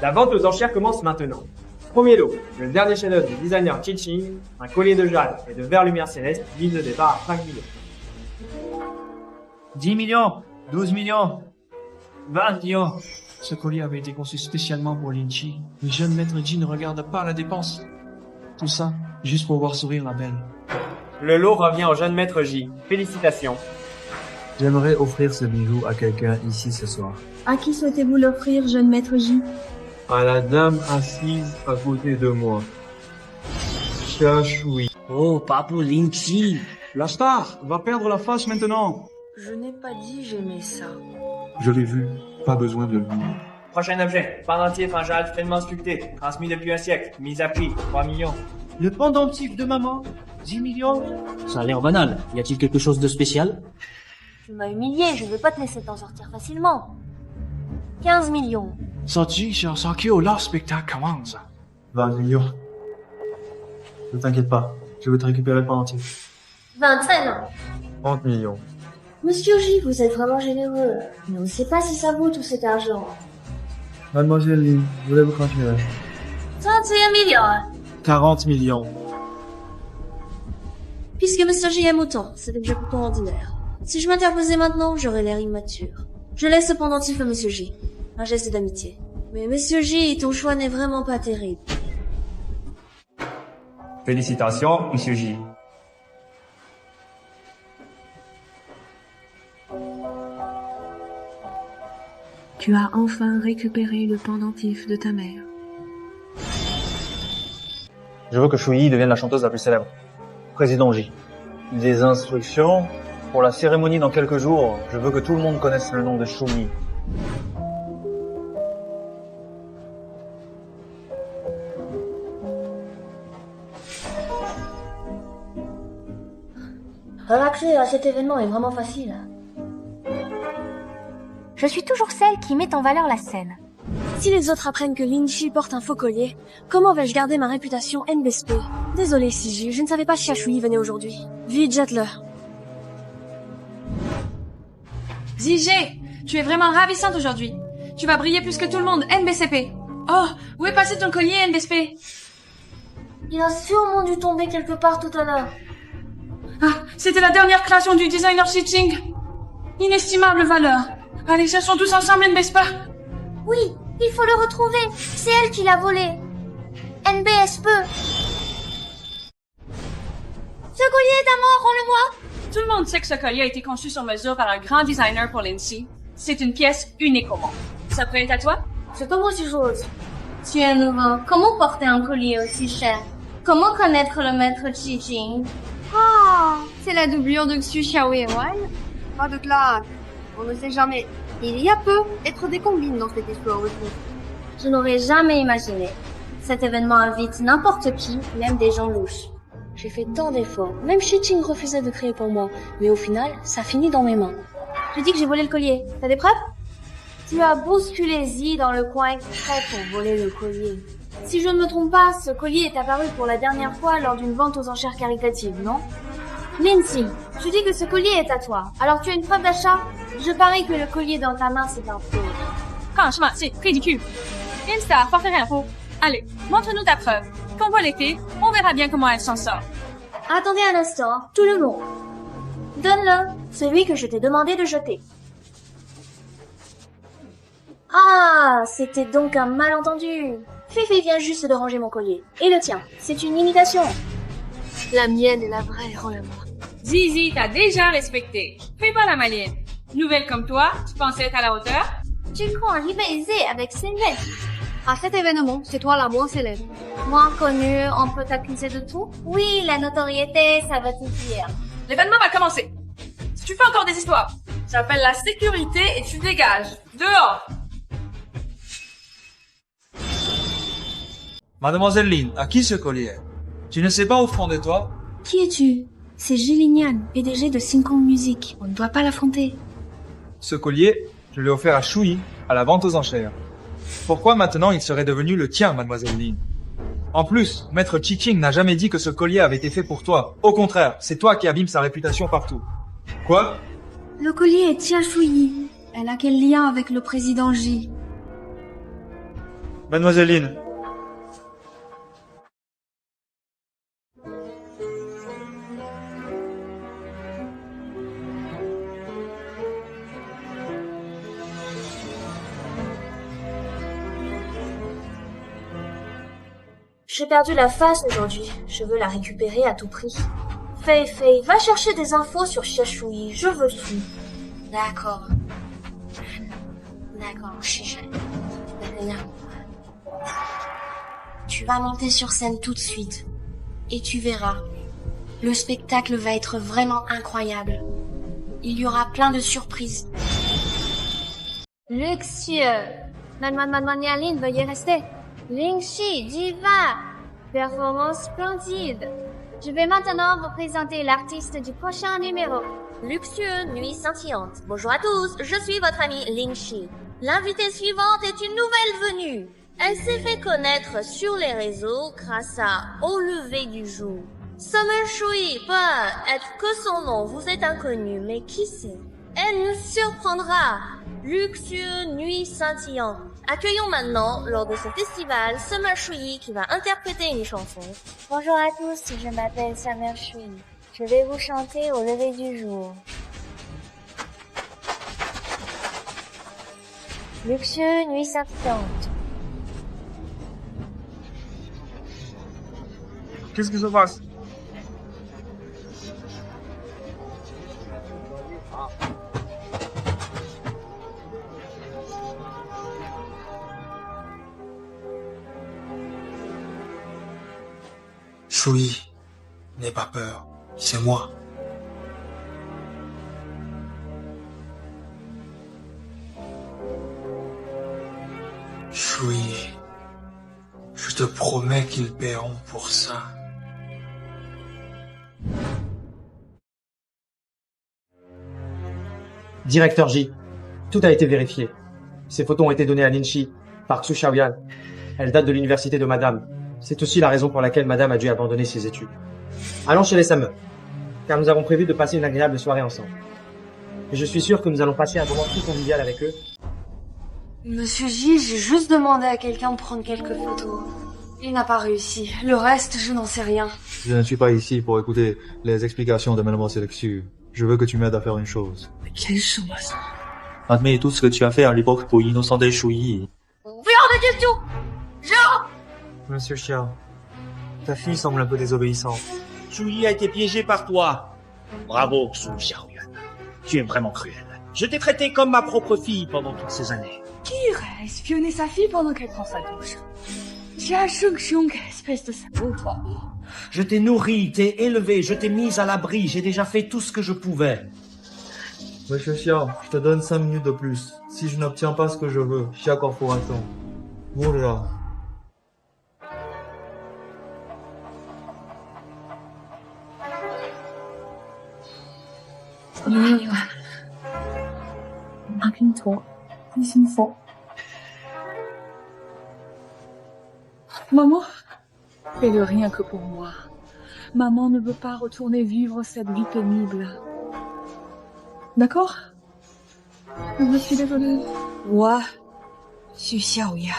La vente aux enchères commence maintenant. Premier lot, le dernier chef-d'œuvre du designer Qi Qing, un collier de jade et de verre lumière céleste, mise de départ à 5 millions. 10 millions, 12 millions, 20 millions. Ce collier avait été conçu spécialement pour Lin Chi. Le jeune maître Ji ne regarde pas la dépense. Tout ça, juste pour voir sourire la belle. Le lot revient au jeune maître J. Félicitations. J'aimerais offrir ce bijou à quelqu'un ici ce soir. À qui souhaitez-vous l'offrir, jeune maître J? À la dame assise à côté de moi. Xia Shui. Oh, pas pour Lin Chi. La star va perdre la face maintenant. Je n'ai pas dit j'aimais ça. Je l'ai vu, pas besoin de le dire. Prochain objet, pendentif en jade finement sculpté, transmis depuis un siècle, mise à prix, 3 millions. Le pendentif de maman, 10 millions. Ça a l'air banal. Y a-t-il quelque chose de spécial? Tu m'as humilié, je ne vais pas te laisser t'en sortir facilement. 15 millions. 手机想上 Q 了 spectacle commence. 20 millions. Ne t'inquiète pas, je vais te récupérer le pendentif. 25 ans. 30 millions. Monsieur J, vous êtes vraiment généreux. Mais on ne sait pas si ça vaut tout cet argent. Mademoiselle Lin, voulez-vous continuer? 31 millions. 40 millions. Puisque Monsieur J aime autant, c'est déjà plutôt ordinaire. Si je m'interposais maintenant, j'aurais l'air immature. Je laisse le pendentif à Monsieur J. Un geste d'amitié. Mais Monsieur J, ton choix n'est vraiment pas terrible. Félicitations, Monsieur J. Tu as enfin récupéré le pendentif de ta mère. Je veux que Shui devienne la chanteuse la plus célèbre. Président J. Des instructions pour la cérémonie dans quelques jours. Je veux que tout le monde connaisse le nom de Shui. L'accès à cet événement est vraiment facile. Je suis toujours celle qui met en valeur la scène. Si les autres apprennent que Lin Chi porte un faux collier, comment vais-je garder ma réputation NBSP? Désolé, Siji, je ne savais pas si Xia Shui venait aujourd'hui. Vite, jette-le. Zigé, tu es vraiment ravissante aujourd'hui. Tu vas briller plus que tout le monde, NBCP. Oh, où est passé ton collier, NBSP? Il a sûrement dû tomber quelque part tout à l'heure. Ah, c'était la dernière création du designer Qi Qing. Inestimable valeur. Allez, cherchons tous ensemble, NBSP. Oui, il faut le retrouver. C'est elle qui l'a volé. NBSP. Ce collier est à moi, rends-le-moi. Tout le monde sait que ce collier a été conçu sur mesure par un grand designer pour Lindsay. C'est une pièce unique au monde. Ça prête à toi? C'est pas aussi chose. Tu es nouveau. Comment porter un collier aussi cher? Comment connaître le maître Qi Qing? Ah, c'est la doublure de Xu Xiaowei Wan. Pas de classe. On ne sait jamais. Il y a peu être des combines dans cette histoire aussi. Je n'aurais jamais imaginé. Cet événement invite n'importe qui, même des gens louches. J'ai fait tant d'efforts. Même Qi Qing refusait de créer pour moi. Mais au final, ça finit dans mes mains. Je dis que j'ai volé le collier. T'as des preuves? Tu as bousculé Zi dans le coin exprès pour voler le collier. Si je ne me trompe pas, ce collier est apparu pour la dernière fois lors d'une vente aux enchères caritatives, non? Lindsay, tu dis que ce collier est à toi. Alors tu as une preuve d'achat? Je parie que le collier dans ta main, c'est un faux. Franchement, c'est ridicule. Insta, porterait info. Allez, montre-nous ta preuve. Qu'on voit les faits, on verra bien comment elle s'en sort. Attendez un instant, tout le monde. Donne-le, celui que je t'ai demandé de jeter. Ah, c'était donc un malentendu. Fifi vient juste de ranger mon collier. Et le tien, c'est une imitation. La mienne est la vraie, rends-la-moi. Zizi t'a déjà respecté. Fais pas la malienne. Nouvelle comme toi, tu pensais être à la hauteur? Tu crois rivaliser avec Céleste? À cet événement, c'est toi la moins célèbre. Moins connue, on peut t'accuser de tout? Oui, la notoriété, ça va t'étudier. L'événement va commencer. Si tu fais encore des histoires, j'appelle la sécurité et tu dégages. Dehors! Mademoiselle Lin, à qui ce collier? Tu ne sais pas au fond de toi? Qui es-tu? C'est Gilinian, PDG de Sinkong Music. On ne doit pas l'affronter. Ce collier, je l'ai offert à Shui, à la vente aux enchères. Pourquoi maintenant il serait devenu le tien, mademoiselle Lin? En plus, maître Chi-Ching n'a jamais dit que ce collier avait été fait pour toi. Au contraire, c'est toi qui abîmes sa réputation partout. Quoi? Le collier est Tia Shui. Elle a quel lien avec le président J? Mademoiselle Lin, J'ai perdu la face aujourd'hui. Je veux la récupérer à tout prix. Fei, va chercher des infos sur Tia Shui. Je veux tout. D'accord. D'accord, Chicha. Tu vas monter sur scène tout de suite. Et tu verras. Le spectacle va être vraiment incroyable. Il y aura plein de surprises. Luxueux. Mademoiselle Lin, veuillez rester. Lingxi, diva. Performance splendide. Je vais maintenant vous présenter l'artiste du prochain numéro. Luxueux, nuit scintillante. Bonjour à tous, je suis votre amie Lingxi. L'invitée suivante est une nouvelle venue. Elle s'est fait connaître sur les réseaux grâce à Au lever du jour. Summer Shui peut être que son nom vous est inconnu, mais qui sait? Elle nous surprendra. Luxueux, nuit scintillante. Accueillons maintenant, lors de ce festival, Summer Shui qui va interpréter une chanson. Bonjour à tous, je m'appelle Summer Shui. Je vais vous chanter Au lever du jour. Luxueux, nuit scintillante. qu'est-ce qui se passe? Shui, n'aie pas peur, c'est moi. Shui, je te promets qu'ils paieront pour ça. Directeur J, tout a été vérifié. Ces photos ont été données à Linchi par Xu Xiaoyan. Elles datent de l'université de Madame. C'est aussi la raison pour laquelle Madame a dû abandonner ses études. Allons chez les Sameux, car nous avons prévu de passer une agréable soirée ensemble. Et je suis sûr que nous allons passer un moment tout convivial avec eux. Monsieur J, j'ai juste demandé à quelqu'un de prendre quelques photos. Il n'a pas réussi. Le reste, je n'en sais rien. Je ne suis pas ici pour écouter les explications de Mademoiselle Xu. Je veux que tu m'aides à faire une chose. Quelle chose? Admets tout ce que tu as fait à l'époque pour innocenter Shui. Hors de question! Jean! Monsieur Xia, ta fille semble un peu désobéissante. Shui a été piégé par toi. Bravo, Xu Xiaoyan. Tu es vraiment cruel. Je t'ai traité comme ma propre fille pendant toutes ces années. Qui irait espionner sa fille pendant qu'elle prend sa douche? Jia Shung, espèce de salaud, toi. Je t'ai nourri, t'ai élevé, je t'ai mis à l'abri, j'ai déjà fait tout ce que je pouvais. Monsieur Xia, je te donne 5 minutes de plus. Si je n'obtiens pas ce que je veux, Xia Corporation mourra. plus une fois. Maman, fais-le rien que pour moi. Maman ne veut pas retourner vivre cette vie pénible. D'accord? Je suis désolée. Moi, je suis Xiaoyan.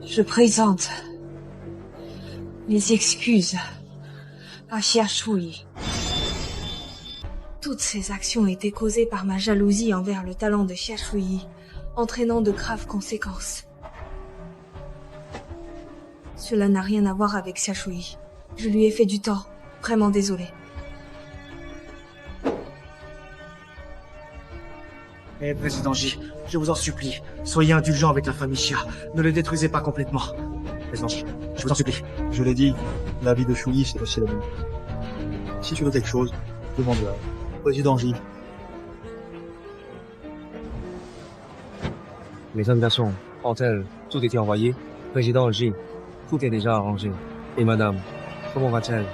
Je présente mes excuses à Xia Shui. Toutes ces actions étaient causées par ma jalousie envers le talent de Xia Shui, entraînant de graves conséquences. Cela n'a rien à voir avec Xia Shui. Je lui ai fait du tort. Vraiment désolée. Président J, je vous en supplie, soyez indulgent avec la famille Xia. Ne le détruisez pas complètement. Président J, je vous en supplie. Je l'ai dit, la vie de Shui, c'est aussi la mienne. Si tu veux quelque chose, demande-la. Président J. Mes invitations, hôtel, tout était envoyé. Président J, tout est déjà arrangé. Et madame, comment va-t-elle?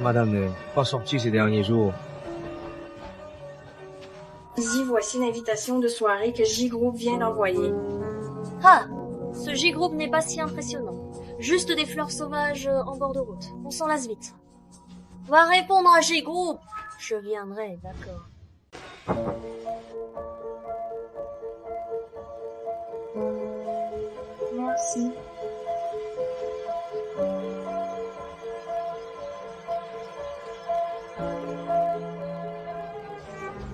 Madame n'est pas sortie ces derniers jours. Ici, voici l'invitation de soirée que J-Group vient d'envoyer. Ah, ce J-Group n'est pas si impressionnant. Juste des fleurs sauvages en bord de route. On s'en lasse vite. Va répondre à J-Group. Je viendrai, d'accord. Merci.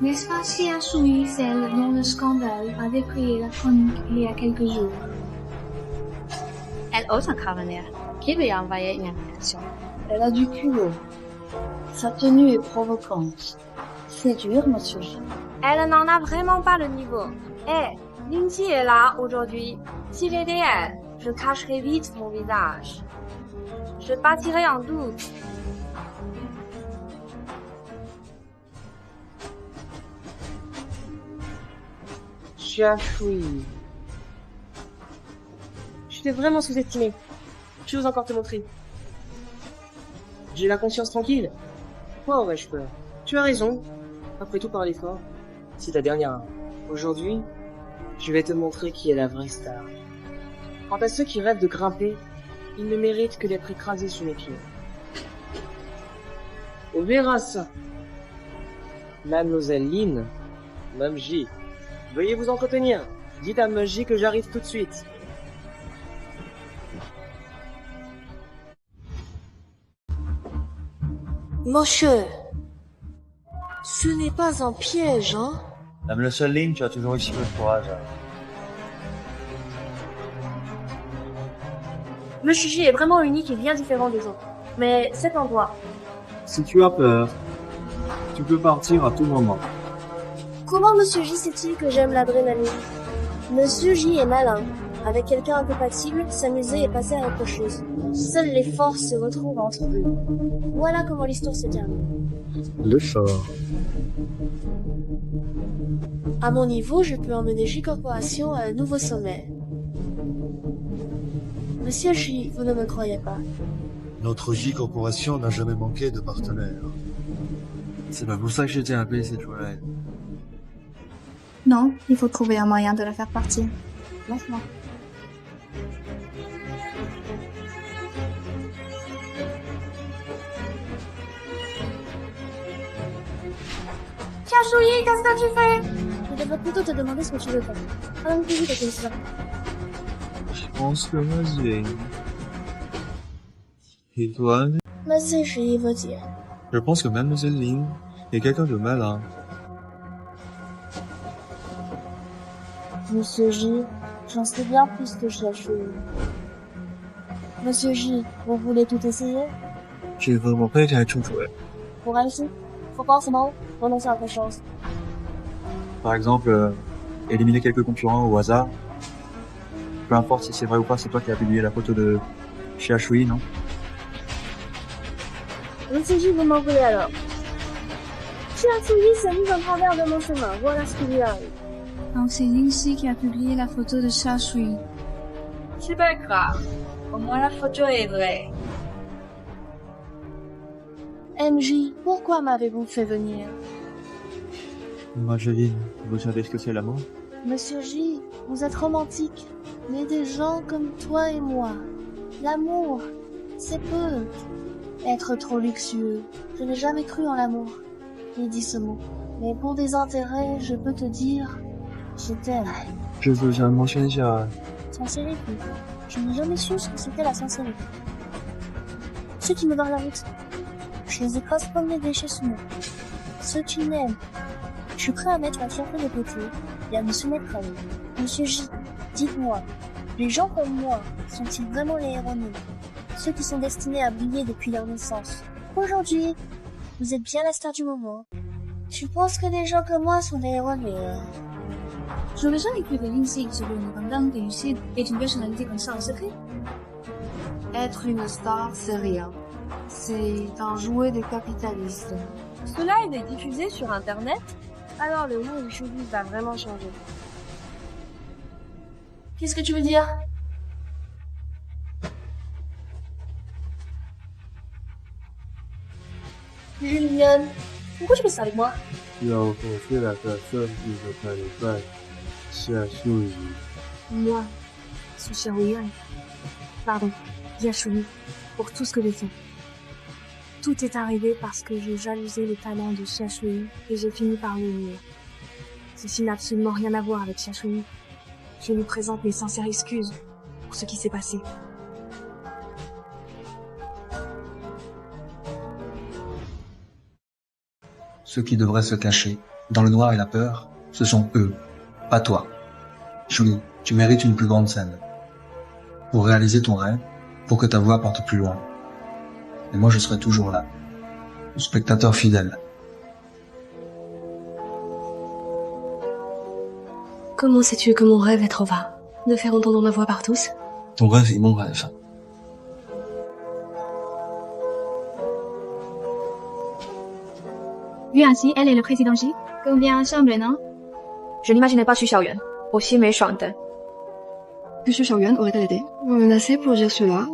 N'est-ce pas Xia Shui, celle dont le scandale avait créé la chronique il y a quelques jours? Elle ose encore venir. Qui lui a envoyé une invitation? Elle a du culot. Sa tenue est provocante. C'est dur, monsieur J. Elle n'en a vraiment pas le niveau. Eh, Linji est là aujourd'hui. Si j'étais elle, je cacherais vite mon visage. Je bâtirais en doute. Xia Shui. Je t'ai vraiment sous-estimé. Je vais encore te montrer. J'ai la conscience tranquille. Pourquoi aurais-je peur? Tu as raison. Après tout, parler fort, c'est ta dernière. Aujourd'hui, je vais te montrer qui est la vraie star. Quant à ceux qui rêvent de grimper, ils ne méritent que d'être écrasés sous mes pieds. On verra ça. Mademoiselle Lin, Mme J, veuillez vous entretenir. Dites à Mme J que j'arrive tout de suite. Monsieur, ce n'est pas un piège, hein? Mademoiselle Lin, tu as toujours eu si peu de courage. Monsieur J est vraiment unique et bien différent des autres. Mais cet endroit... Si tu as peur, tu peux partir à tout moment. Comment Monsieur J sait-il que j'aime l'adrénaline? Monsieur J est malin. Avec quelqu'un incompatible, s'amuser et passer à autre chose. Seules les forces se retrouvent entre eux. Voilà comment l'histoire se termine. Le fort. À mon niveau, je peux emmener J Corporation à un nouveau sommet. Monsieur J, vous ne me croyez pas. Notre J Corporation n'a jamais manqué de partenaires. C'est pas pour ça que je t'ai appelé cette fois-là. Non, il faut trouver un moyen de la faire partir. Lance-moi. Chachouille, qu'est-ce que tu fais? Je devrais plutôt te demander ce que tu veux faire. Parle plus vite comme ça. Je pense que vas-y. Et toi? Monsieur J veut dire. Je pense que Mademoiselle Lin est quelqu'un de malin. Monsieur J, j'en sais bien plus que Chachouille. Monsieur J, vous voulez tout essayer? J'ai vraiment prêt à tout jouer. Pour réussir, faut forcément renoncer à quelque chose. Par exemple, éliminer quelques concurrents au hasard. Peu importe si c'est vrai ou pas, c'est toi qui as publié la photo de Xia Shui, non? Monsieur J, vous m'en voulez alors. Chachouille s'est mise en travers de mon chemin, voilà ce qui lui arrive. Donc c'est Lindsay qui a publié la photo de Xia Shui. C'est pas grave. Au moins la photo est vraie. MJ, pourquoi m'avez-vous fait venir? Marceline, vous savez ce que c'est l'amour? Monsieur J, vous êtes romantique, mais des gens comme toi et moi. L'amour, c'est peu. Être trop luxueux. Je n'ai jamais cru en l'amour. Ni dit ce mot. Mais pour des intérêts, je peux te dire, je t'aime. 这就像冒险家。 Sincérité. Je n'ai jamais su ce que c'était la sincérité. Ceux qui me barrent la route, je les écrase comme des déchets sous moi. Ceux qui m'aiment, je suis prêt à mettre la fierté de côté et à me soumettre à eux. Monsieur J, dites-moi, les gens comme moi sont-ils vraiment les héros nés? Ceux qui sont destinés à briller depuis leur naissance. Aujourd'hui, vous êtes bien la star du moment. Tu penses que des gens comme moi sont des héros nés? J'aurais jamais cru que Lindsay, selon une abondante réussite, ait une personnalité comme ça en secret. Être une star, c'est rien. C'est un jouet de capitaliste. Cela est diffusé sur Internet, alors le monde du showbiz va vraiment changer. Qu'est-ce que tu veux dire? Juliane, pourquoi tu fais ça avec moi? Tu as rencontré la personne qui ne connaît pas, Xiaoyu. Moi, sous Xiaoyan. Pardon, Xiaoyu, pour tout ce que j'ai fait. Tout est arrivé parce que j'ai jalousé le talent de Xiaoyu et j'ai fini par le nier. Ceci n'a absolument rien à voir avec Xiaoyu. Je lui présente mes sincères excuses pour ce qui s'est passé. Ceux qui devraient se cacher dans le noir et la peur, ce sont eux, pas toi. Shui, tu mérites une plus grande scène. Pour réaliser ton rêve, pour que ta voix parte plus loin. Et moi je serai toujours là, le spectateur fidèle. Comment sais-tu que mon rêve est trop bas? De faire entendre ma voix par tous? Ton rêve est mon rêve. Vu ainsi, elle est le président J. Combien ensemble, non? Je n'imaginais pas Xu Xiaoyuan, aussi méchante. Que Xu Xiaoyuan aurait-elle été? Vous me menacez pour dire cela?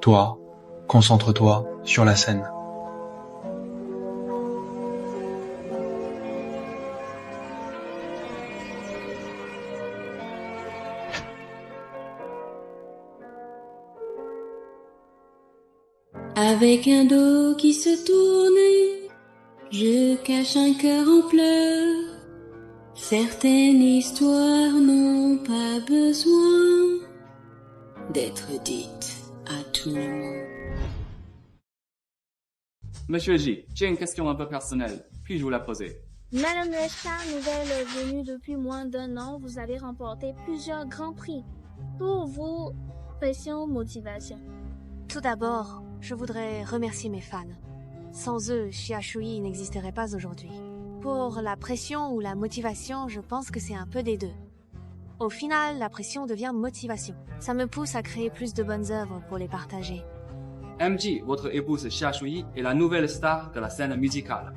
Toi, concentre-toi sur la scène. Avec un dos qui se tourne, je cache un cœur en pleurs. Certaines histoires n'ont pas besoin d'être dites à tout le monde. Monsieur J, j'ai une question un peu personnelle. Puis-je vous la poser? Madame Lestat, nouvelle venue depuis moins d'1 an, vous avez remporté plusieurs grands prix. Pour vos pressions, motivations. Tout d'abord, je voudrais remercier mes fans. Sans eux, Xiaoyu n'existerait pas aujourd'hui. Pour la pression ou la motivation, je pense que c'est un peu des deux. Au final, la pression devient motivation. Ça me pousse à créer plus de bonnes œuvres pour les partager. MJ, votre épouse Xiaoyu est la nouvelle star de la scène musicale.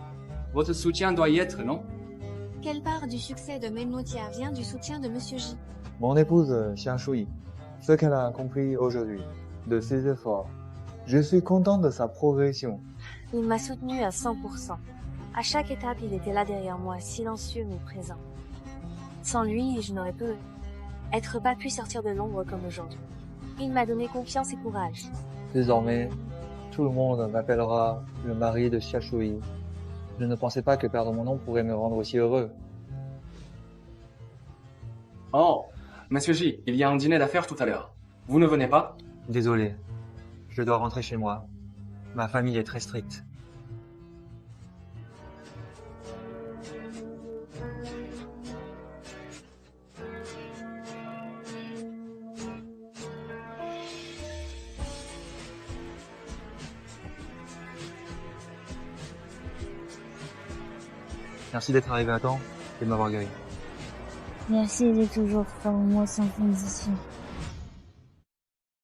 Votre soutien doit y être, non? Quelle part du succès de Menmotia vient du soutien de Monsieur J? Mon épouse, Xiaoyu, ce qu'elle a compris aujourd'hui, de ses efforts. Je suis content de sa progression. Il m'a soutenu à 100%. À chaque étape, il était là derrière moi, silencieux mais présent. Sans lui, je n'aurais pas pu sortir de l'ombre comme aujourd'hui. Il m'a donné confiance et courage. Désormais, tout le monde m'appellera le mari de Xiaoyu. Je ne pensais pas que perdre mon nom pourrait me rendre aussi heureux. Oh, Monsieur J, il y a un dîner d'affaires tout à l'heure. Vous ne venez pas? Désolé, je dois rentrer chez moi. Ma famille est très stricte. Merci d'être arrivé à temps et de m'avoir guéri. Merci de toujours faire moi sans condition.